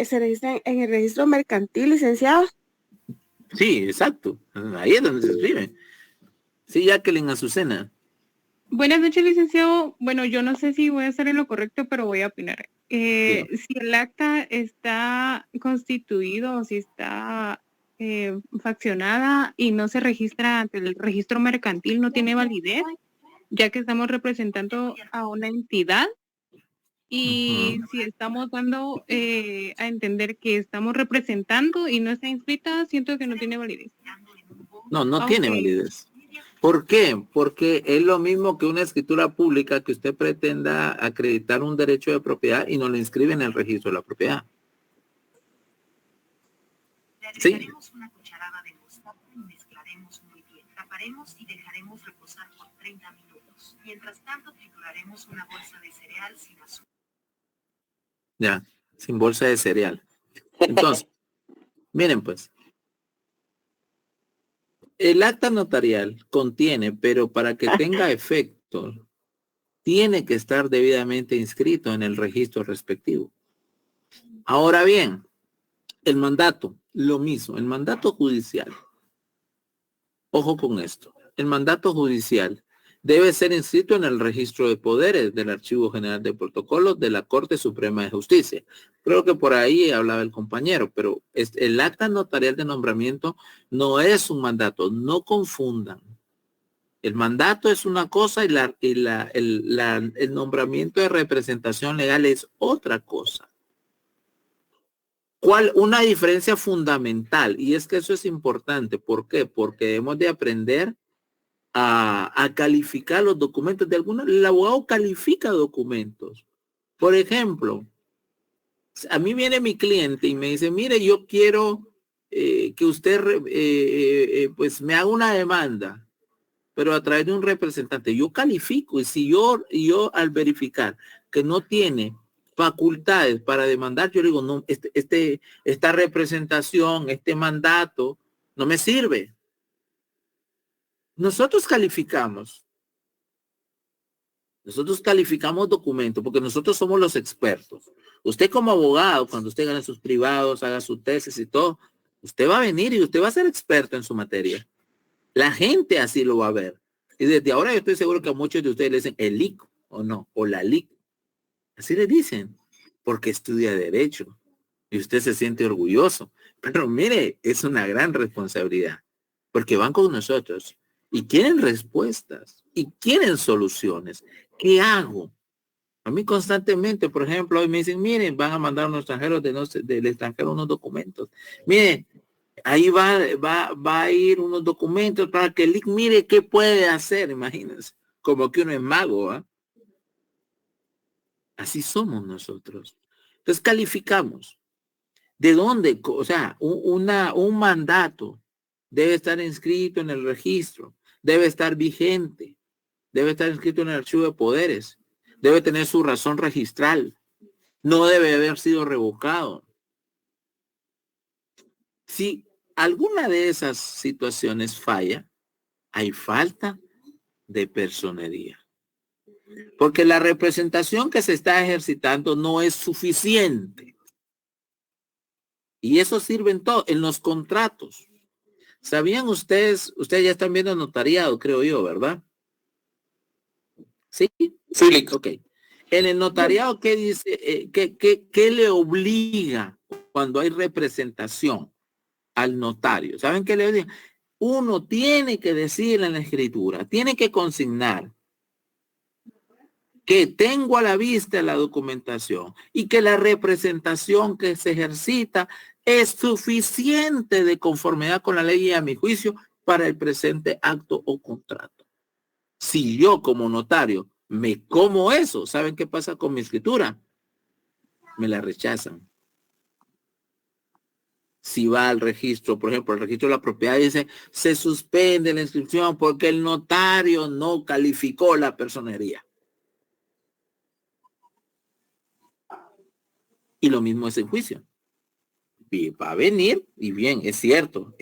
se registra en el registro mercantil, licenciado. Sí, exacto. Ahí es donde se inscribe. Sí, Jacqueline Azucena. Buenas noches, licenciado. Bueno, yo no sé si voy a estar en lo correcto, pero voy a opinar. Si el acta está constituido o si está faccionada y no se registra ante el registro mercantil, no tiene validez, ya que estamos representando a una entidad. Y si estamos dando a entender que estamos representando y no está inscrita, siento que no tiene validez. No tiene validez. ¿Por qué? Porque es lo mismo que una escritura pública que usted pretenda acreditar un derecho de propiedad y no lo inscribe en el registro de la propiedad. Sí. Una cucharada de mostaza y mezclaremos muy bien. Taparemos y dejaremos reposar por 30 minutos. Mientras tanto, trituraremos una bolsa de cereal sin azúcar. Ya, sin bolsa de cereal. Entonces, miren pues. El acta notarial contiene, pero para que tenga efecto, tiene que estar debidamente inscrito en el registro respectivo. Ahora bien, el mandato, lo mismo, el mandato judicial. Ojo con esto. El mandato judicial debe ser inscrito en el registro de poderes del Archivo General de Protocolos de la Corte Suprema de Justicia. Creo que por ahí hablaba el compañero, pero el acta notarial de nombramiento no es un mandato, no confundan. El mandato es una cosa y el nombramiento de representación legal es otra cosa. Una diferencia fundamental, y es que eso es importante. ¿Por qué? Porque debemos de aprender a calificar los documentos de algunos. El abogado califica documentos. Por ejemplo, a mí viene mi cliente y me dice, mire, yo quiero que usted pues me haga una demanda, pero a través de un representante. Yo califico, y si yo al verificar que no tiene facultades para demandar, yo le digo, no, esta representación, este mandato no me sirve. Nosotros calificamos documentos porque nosotros somos los expertos. Usted como abogado, cuando usted gane sus privados, haga su tesis y todo, usted va a venir y usted va a ser experto en su materia. La gente así lo va a ver. Y desde ahora yo estoy seguro que a muchos de ustedes le dicen el LIC o no, o la LIC. Así le dicen, porque estudia Derecho. Y usted se siente orgulloso. Pero mire, es una gran responsabilidad. Porque van con nosotros y quieren respuestas y quieren soluciones. ¿Qué hago? A mí constantemente, por ejemplo, hoy me dicen, miren, van a mandar a unos extranjeros del extranjero unos documentos. Miren, ahí va a ir unos documentos para que el LIC mire qué puede hacer, imagínense. Como que uno es mago, ¿ah? Así somos nosotros. Entonces calificamos. ¿De dónde? O sea, un mandato debe estar inscrito en el registro, debe estar vigente, debe estar inscrito en el archivo de poderes, debe tener su razón registral, no debe haber sido revocado. Si alguna de esas situaciones falla, hay falta de personería. Porque la representación que se está ejercitando no es suficiente. Y eso sirve en los contratos. ¿Sabían ustedes ya están viendo notariado, creo yo, ¿verdad? Sí, sí, ok. En el notariado, ¿qué dice? ¿Qué le obliga cuando hay representación al notario? ¿Saben qué le obliga? Uno tiene que decir en la escritura, tiene que consignar que tengo a la vista la documentación y que la representación que se ejercita es suficiente de conformidad con la ley y a mi juicio para el presente acto o contrato. Si yo como notario me como eso, ¿saben qué pasa con mi escritura? Me la rechazan. Si va al registro, por ejemplo, el registro de la propiedad dice, se suspende la inscripción porque el notario no calificó la personería. Y lo mismo es en juicio. Y va a venir, y bien, es cierto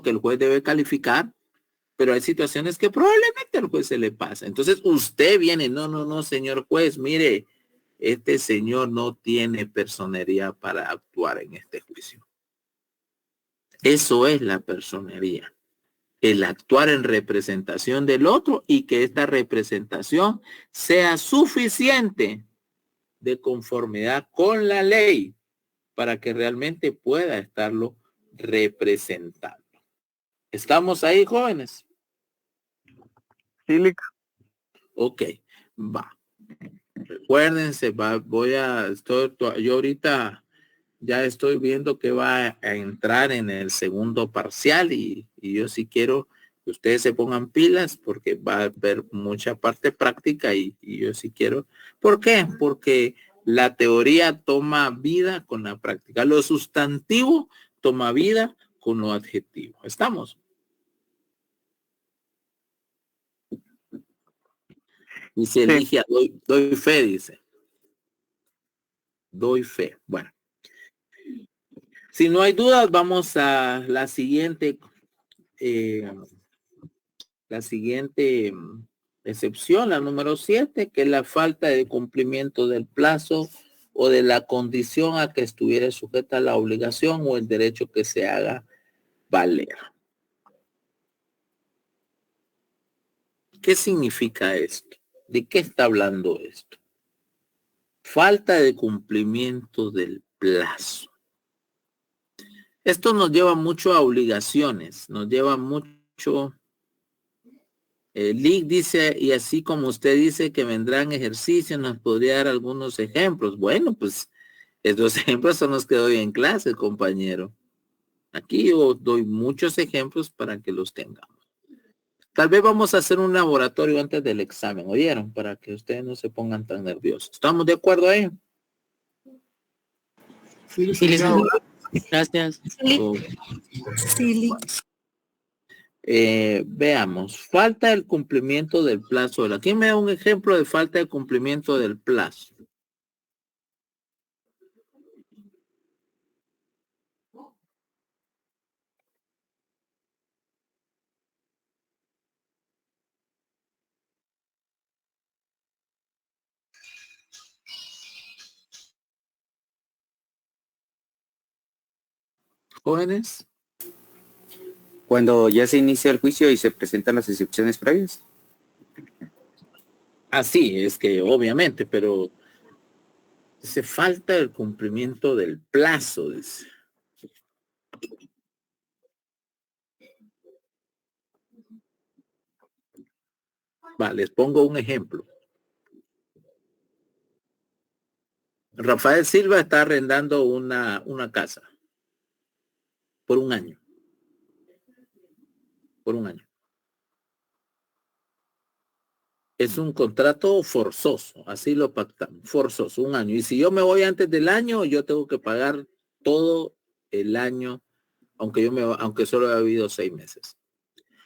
que el juez debe calificar, pero hay situaciones que probablemente al juez se le pasa. Entonces usted viene, no, señor juez, mire, este señor no tiene personería para actuar en este juicio. Eso es la personería. El actuar en representación del otro y que esta representación sea suficiente de conformidad con la ley para que realmente pueda estarlo representando. ¿Estamos ahí, jóvenes? Sí, ok, va. Recuérdense, yo ahorita ya estoy viendo que va a entrar en el segundo parcial y yo sí quiero que ustedes se pongan pilas porque va a haber mucha parte práctica y yo sí quiero. ¿Por qué? Porque la teoría toma vida con la práctica. Lo sustantivo toma vida con lo adjetivo. ¿Estamos? Dice Ligia, doy fe, dice. Doy fe. Bueno. Si no hay dudas, vamos a la siguiente excepción, la número 7, que es la falta de cumplimiento del plazo o de la condición a que estuviera sujeta la obligación o el derecho que se haga valer. ¿Qué significa esto? ¿De qué está hablando esto? Falta de cumplimiento del plazo. Esto nos lleva mucho a obligaciones, nos lleva mucho. Lick dice, y así como usted dice que vendrán ejercicios, nos podría dar algunos ejemplos. Bueno, pues estos ejemplos son los que doy en clase, compañero. Aquí yo doy muchos ejemplos para que los tengamos. Tal vez vamos a hacer un laboratorio antes del examen, ¿oyeron? Para que ustedes no se pongan tan nerviosos. ¿Estamos de acuerdo ahí? Sí, gracias. Sí. Veamos, falta el cumplimiento del plazo. ¿Quién me da un ejemplo de falta de cumplimiento del plazo? Jóvenes. Cuando ya se inicia el juicio y se presentan las excepciones previas. Así es que obviamente, pero se falta el cumplimiento del plazo. Dice. Vale, les pongo un ejemplo. Rafael Silva está arrendando una casa por un año. Por un año. Es un contrato forzoso, así lo pactamos, forzoso, un año. Y si yo me voy antes del año, yo tengo que pagar todo el año, aunque solo haya habido 6 meses.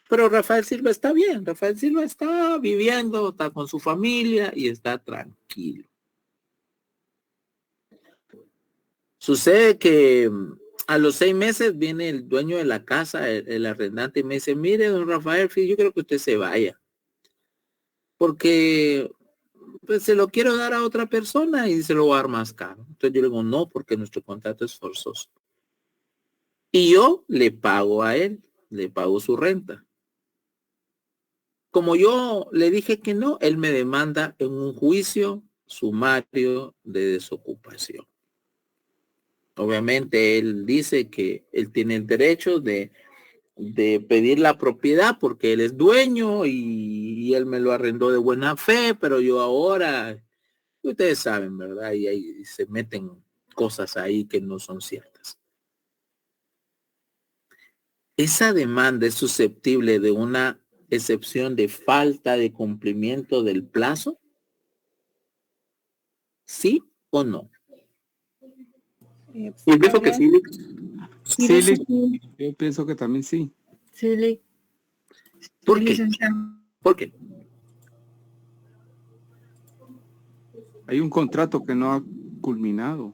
Pero Rafael Silva está bien, Rafael Silva está viviendo, está con su familia y está tranquilo. Sucede que a los 6 meses viene el dueño de la casa, el arrendante, y me dice, mire, don Rafael, yo creo que usted se vaya. Porque pues, se lo quiero dar a otra persona y se lo voy a dar más caro. Entonces yo le digo, no, porque nuestro contrato es forzoso. Y yo le pago a él, le pago su renta. Como yo le dije que no, él me demanda en un juicio sumario de desocupación. Obviamente él dice que él tiene el derecho de pedir la propiedad porque él es dueño y él me lo arrendó de buena fe, pero yo ahora, ustedes saben, ¿verdad? Y ahí se meten cosas ahí que no son ciertas. Esa demanda es susceptible de una excepción de falta de cumplimiento del plazo. ¿Sí o no? Yo pienso que sí. Sí, yo pienso que también sí. Sí, ¿Por qué? ¿Por qué? Hay un contrato que no ha culminado.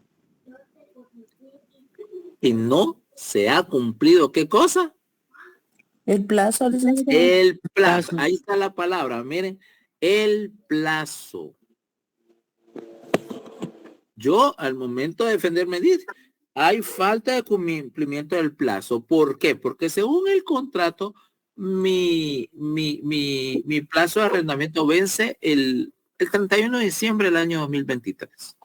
Y no se ha cumplido, ¿qué cosa? El plazo, licenciado. El plazo, ahí está la palabra, miren, el plazo. Yo al momento de defenderme dice, hay falta de cumplimiento del plazo. ¿Por qué? Porque según el contrato, mi plazo de arrendamiento vence el 31 de diciembre del año 2023.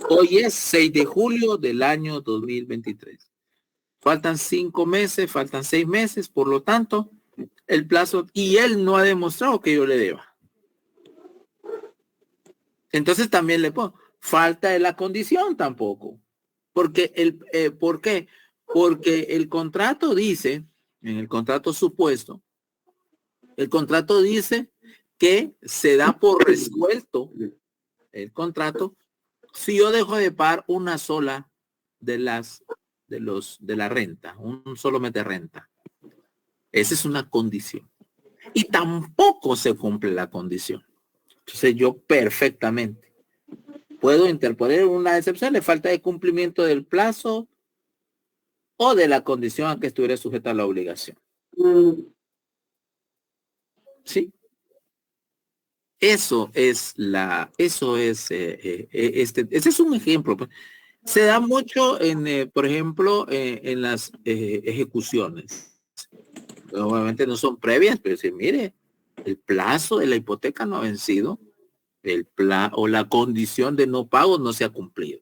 Hoy es 6 de julio del año 2023. Faltan 5 meses, faltan 6 meses, por lo tanto, el plazo, y él no ha demostrado que yo le deba. Entonces también le pongo, falta de la condición tampoco. Porque ¿por qué? Porque el contrato dice, en el contrato supuesto, el contrato dice que se da por resuelto el contrato si yo dejo de pagar una sola de la renta, un solo mes de renta. Esa es una condición. Y tampoco se cumple la condición. Entonces yo perfectamente puedo interponer una excepción de falta de cumplimiento del plazo o de la condición a que estuviera sujeta a la obligación. ¿Sí? Ese es un ejemplo. Se da mucho por ejemplo, en las ejecuciones. Obviamente no son previas, pero si mire, el plazo de la hipoteca no ha vencido, o la condición de no pago no se ha cumplido,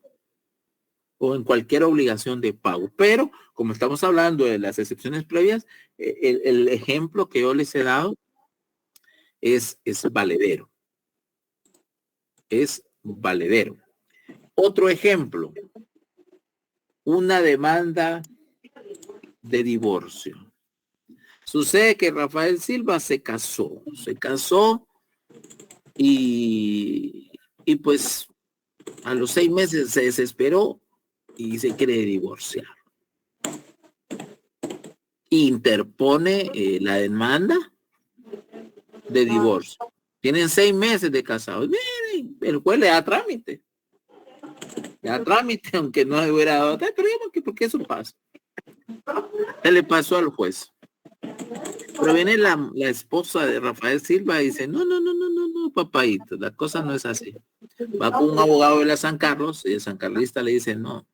o en cualquier obligación de pago. Pero como estamos hablando de las excepciones previas, el ejemplo que yo les he dado es valedero. Es valedero. Otro ejemplo, una demanda de divorcio. Sucede que Rafael Silva se casó y pues a los 6 meses se desesperó y se quiere divorciar. Interpone la demanda de divorcio. Tienen 6 meses de casados. Miren, el juez le da trámite. Aunque no hubiera dado, pero ¿por qué eso pasa? Se le pasó al juez. Pero viene la esposa de Rafael Silva y dice, no, papayito, la cosa no es así. Va con un abogado de la San Carlos y el sancarlista le dice, no.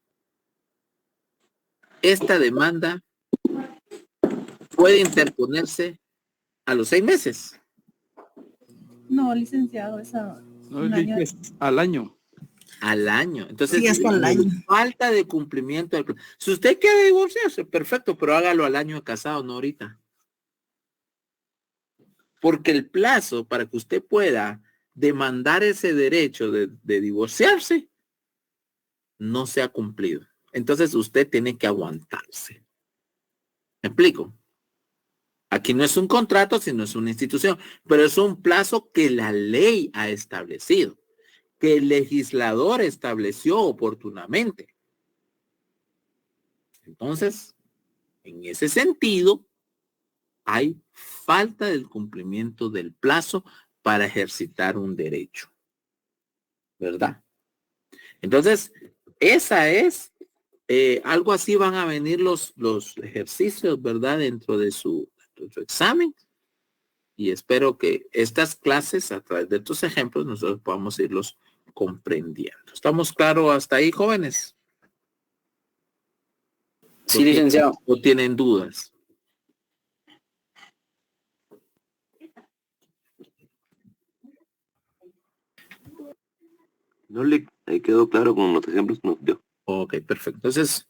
Esta demanda puede interponerse a los 6 meses. No, licenciado, esa... No, es al año. Al año. Entonces, Sí, hasta el año. Falta de cumplimiento del plan. Si usted quiere divorciarse, perfecto, pero hágalo al año de casado, no ahorita. Porque el plazo para que usted pueda demandar ese derecho de divorciarse no se ha cumplido. Entonces usted tiene que aguantarse. ¿Me explico? Aquí no es un contrato, sino es una institución, pero es un plazo que la ley ha establecido, que el legislador estableció oportunamente. Entonces, en ese sentido, hay falta del cumplimiento del plazo para ejercitar un derecho. ¿Verdad? Entonces, esa es, algo así van a venir los ejercicios, ¿verdad? Dentro de su examen. Y espero que estas clases, a través de estos ejemplos, nosotros podamos irlos comprendiendo. ¿Estamos claros hasta ahí, jóvenes? Sí, licenciado. ¿O tienen dudas? No le quedó claro con los ejemplos que nos dio. Ok, perfecto. Entonces,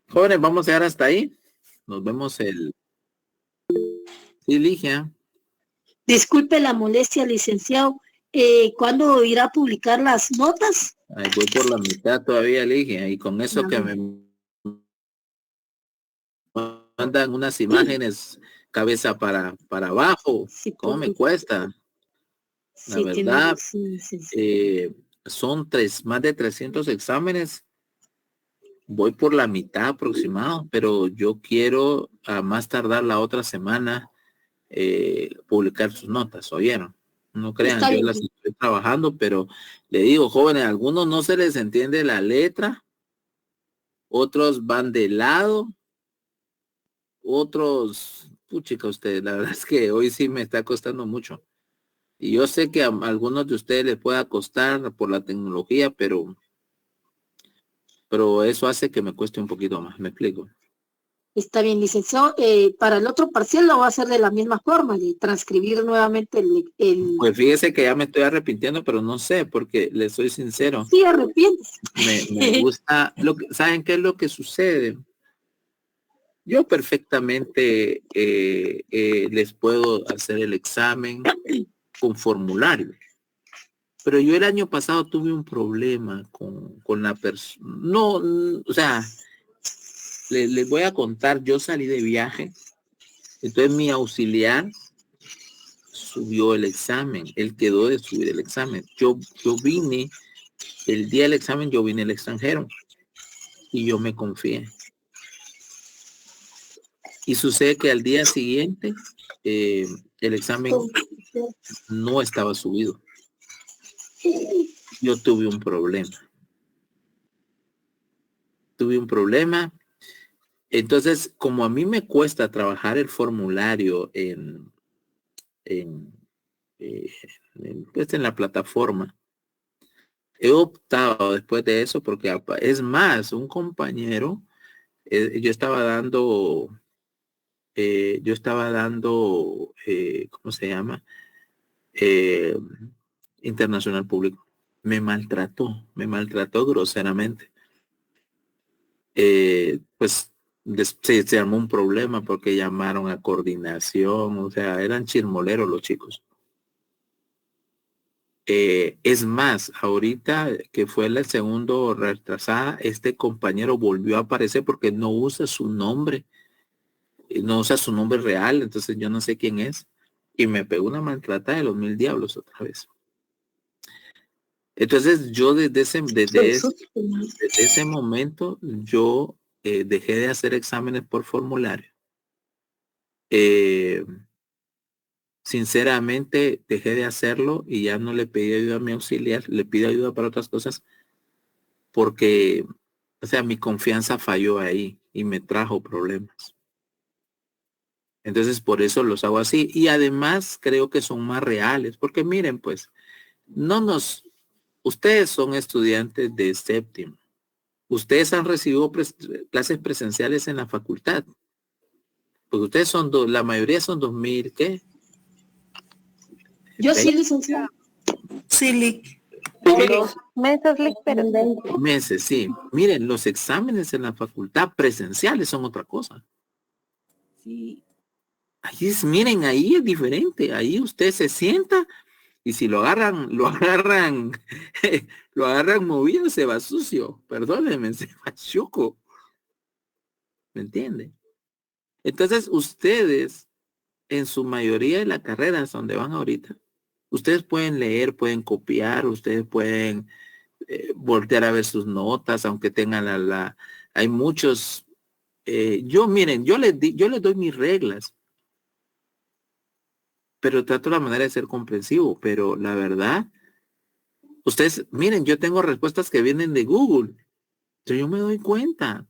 jóvenes, vamos a llegar hasta ahí. Nos vemos el... Sí, Ligia. Disculpe la molestia, licenciado. ¿Cuándo irá a publicar las notas? Ahí voy por la mitad todavía, Ligia. Y con eso que me mandan unas imágenes cabeza para abajo. Sí, ¿Cómo me cuesta? La sí, verdad, sí. son más de 300 exámenes. Voy por la mitad aproximado, pero yo quiero a más tardar la otra semana publicar sus notas, ¿oyeron? No crean, Está yo bien. las estoy trabajando, pero le digo, jóvenes, a algunos no se les entiende la letra, otros van de lado, otros, puchica ustedes, la verdad es que hoy sí me está costando mucho. Y yo sé que a algunos de ustedes les pueda costar por la tecnología, pero eso hace que me cueste un poquito más, ¿me explico? Está bien, licenciado. Para el otro parcial lo va a hacer de la misma forma, de transcribir nuevamente el... Pues fíjese que ya me estoy arrepintiendo, pero no sé, porque le soy sincero. Sí, arrepientes. Me gusta, ¿saben qué es lo que sucede? Yo perfectamente les puedo hacer el examen con formulario. Pero yo el año pasado tuve un problema con la persona. No, o sea, les voy a contar, yo salí de viaje, entonces mi auxiliar subió el examen, él quedó de subir el examen. Yo vine, el día del examen yo vine al extranjero y yo me confié. Y sucede que al día siguiente el examen no estaba subido. Yo tuve un problema. Entonces, como a mí me cuesta trabajar el formulario pues en la plataforma, he optado después de eso porque es más, un compañero, yo estaba dando, ¿cómo se llama? Internacional público. Me maltrató groseramente. Pues se armó un problema porque llamaron a coordinación, o sea, eran chirmoleros los chicos. Es más, ahorita que fue el segundo retrasada, este compañero volvió a aparecer porque no usa su nombre, real, entonces yo no sé quién es, y me pegó una maltratada de los 1000 diablos otra vez. Entonces yo desde ese momento yo dejé de hacer exámenes por formulario. Sinceramente dejé de hacerlo y ya no le pedí ayuda a mi auxiliar, le pido ayuda para otras cosas porque, o sea, mi confianza falló ahí y me trajo problemas. Entonces por eso los hago así y además creo que son más reales porque miren pues, ustedes son estudiantes de séptimo. Ustedes han recibido clases presenciales en la facultad. Porque ustedes son la mayoría son 2000, ¿qué? Yo sí, licenciado. Sí, Lic. Meses, sí. Miren, los exámenes en la facultad presenciales son otra cosa. Sí. Miren, ahí es diferente. Ahí usted se sienta y si lo agarran movido, se va sucio. Perdónenme, se va chuco. ¿Me entiende? Entonces, ustedes, en su mayoría de las carreras donde van ahorita, ustedes pueden leer, pueden copiar, ustedes pueden voltear a ver sus notas, aunque tengan hay muchos. Miren, yo les doy mis reglas, pero trato la manera de ser comprensivo, pero la verdad, ustedes, miren, yo tengo respuestas que vienen de Google, pero yo me doy cuenta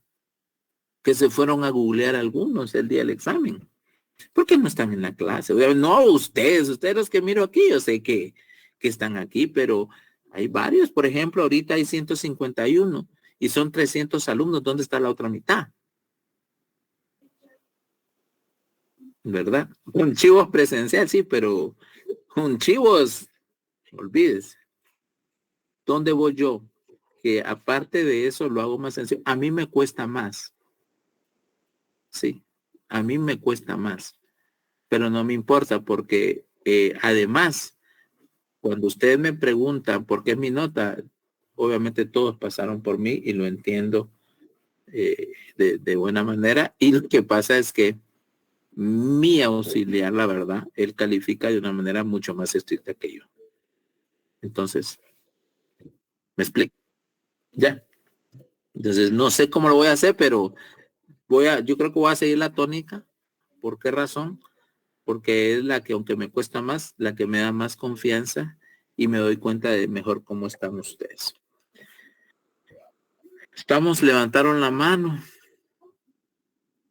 que se fueron a googlear algunos el día del examen, porque no están en la clase. No, ustedes los que miro aquí, yo sé que están aquí, pero hay varios, por ejemplo, ahorita hay 151 y son 300 alumnos, ¿dónde está la otra mitad? ¿Verdad? Un chivo presencial, sí, pero un chivo, olvídese. ¿dónde voy yo? Que aparte de eso lo hago más sencillo. A mí me cuesta más. Sí, a mí me cuesta más. Pero no me importa porque además, cuando ustedes me preguntan por qué es mi nota, obviamente todos pasaron por mí y lo entiendo de buena manera. Y lo que pasa es que mi auxiliar, la verdad, él califica de una manera mucho más estricta que yo. Entonces, ¿me explico? Ya. Entonces, no sé cómo lo voy a hacer, pero yo creo que voy a seguir la tónica. ¿Por qué razón? Porque es la que, aunque me cuesta más, la que me da más confianza y me doy cuenta de mejor cómo están ustedes. Levantaron la mano.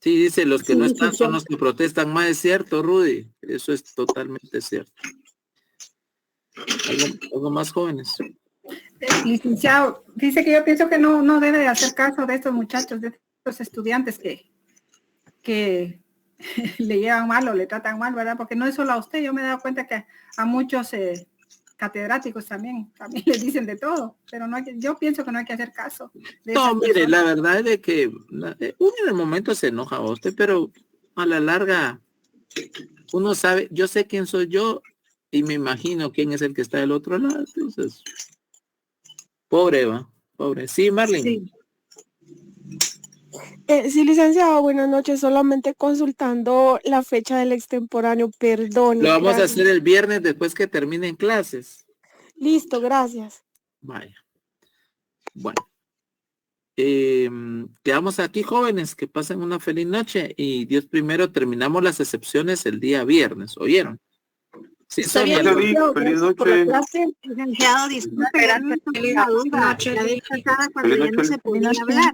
Sí, dice, los que no están son los que protestan más. Es cierto, Rudy. Eso es totalmente cierto. ¿Algo más, jóvenes? Licenciado, dice que yo pienso que no debe de hacer caso de estos muchachos, de estos estudiantes que le llevan mal o le tratan mal, ¿verdad? Porque no es solo a usted, yo me he dado cuenta que a muchos catedráticos también les dicen de todo, pero yo pienso que no hay que hacer caso. No, mire, la verdad es de que uno en el momento se enoja a usted, pero a la larga uno sabe, yo sé quién soy yo y me imagino quién es el que está del otro lado, entonces pobre, va, pobre. Sí, Marlene. Sí. Sí, licenciado, buenas noches. Solamente consultando la fecha del extemporáneo, perdón. Lo vamos a hacer el viernes después que terminen clases. Listo, gracias. Vaya. Bueno. Quedamos aquí, jóvenes, que pasen una feliz noche y Dios primero, terminamos las excepciones el día viernes, ¿oyeron? Sí, feliz noche. Licenciado, disculpe, una duda. La vez pasada cuando ya no se podía hablar.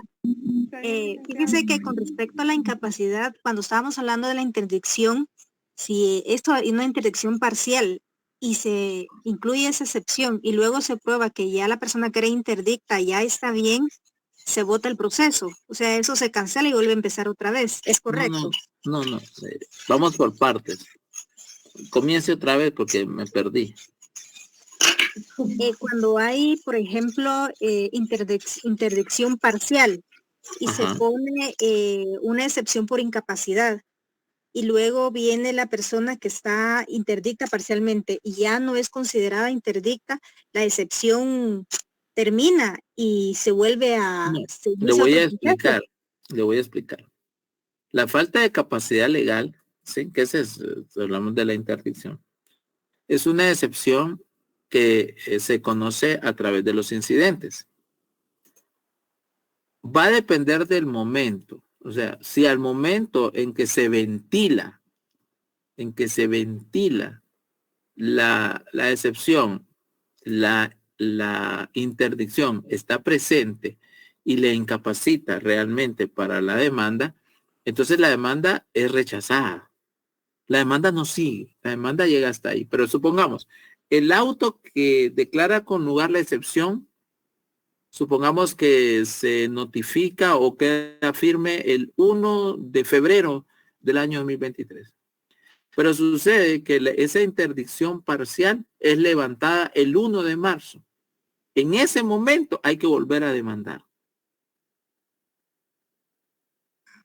Fíjense que con respecto a la incapacidad, cuando estábamos hablando de la interdicción, si esto es una interdicción parcial y se incluye esa excepción y luego se prueba que ya la persona que era interdicta ya está bien, se vota el proceso. O sea, eso se cancela y vuelve a empezar otra vez. ¿Es correcto? No. Vamos por partes. Comience otra vez porque me perdí. Cuando hay, por ejemplo, interdicción parcial y se pone una excepción por incapacidad y luego viene la persona que está interdicta parcialmente y ya no es considerada interdicta, la excepción termina y se vuelve a... Le voy a explicar. La falta de capacidad legal, ¿sí? Que hablamos de la interdicción, es una excepción que se conoce a través de los incidentes. Va a depender del momento. O sea, si al momento en que se ventila la excepción, la interdicción está presente y le incapacita realmente para la demanda, entonces la demanda es rechazada. La demanda no sigue, la demanda llega hasta ahí. Pero supongamos, el auto que declara con lugar la excepción, supongamos que se notifica o queda firme el 1 de febrero del año 2023. Pero sucede que esa interdicción parcial es levantada el 1 de marzo. En ese momento hay que volver a demandar.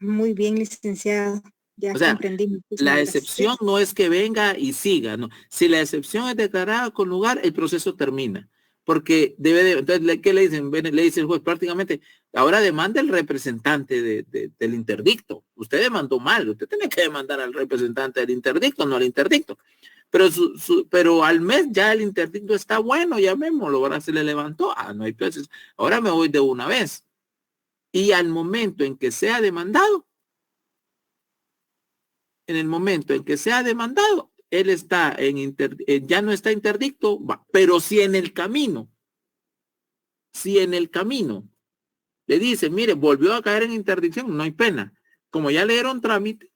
Muy bien, licenciado. Ya comprendí. La excepción no es que venga y siga, no. Si la excepción es declarada con lugar, el proceso termina. Porque entonces, ¿qué le dicen? Le dice el juez prácticamente, ahora demanda el representante del interdicto. Usted demandó mal, usted tiene que demandar al representante del interdicto, no al interdicto. Pero al mes ya el interdicto está bueno, llamémoslo, ahora se le levantó. No hay peces. Ahora me voy de una vez. Y al momento en que sea demandado, él está ya no está interdicto, pero si en el camino le dice, mire, volvió a caer en interdicción, no hay pena. Como ya le dieron trámite,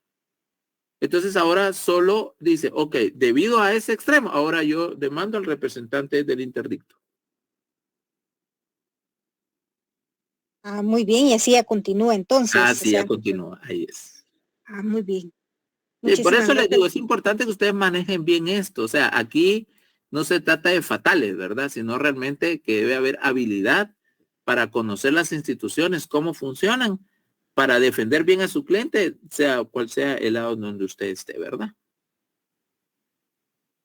entonces ahora solo dice, ok, debido a ese extremo, ahora yo demando al representante del interdicto. Muy bien, y así ya continúa entonces. Así ya continúa, ahí es. Muy bien. Por eso les digo, es importante que ustedes manejen bien esto. O sea, aquí no se trata de fatales, ¿verdad? Sino realmente que debe haber habilidad para conocer las instituciones, cómo funcionan, para defender bien a su cliente, sea cual sea el lado donde usted esté, ¿verdad?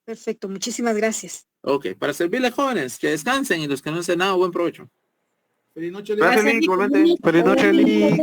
Perfecto, muchísimas gracias. Ok, para servirles, jóvenes, que descansen, y los que no hacen nada, buen provecho. Feliz noche, Gracias, Lick, igualmente. Feliz noche, Lick.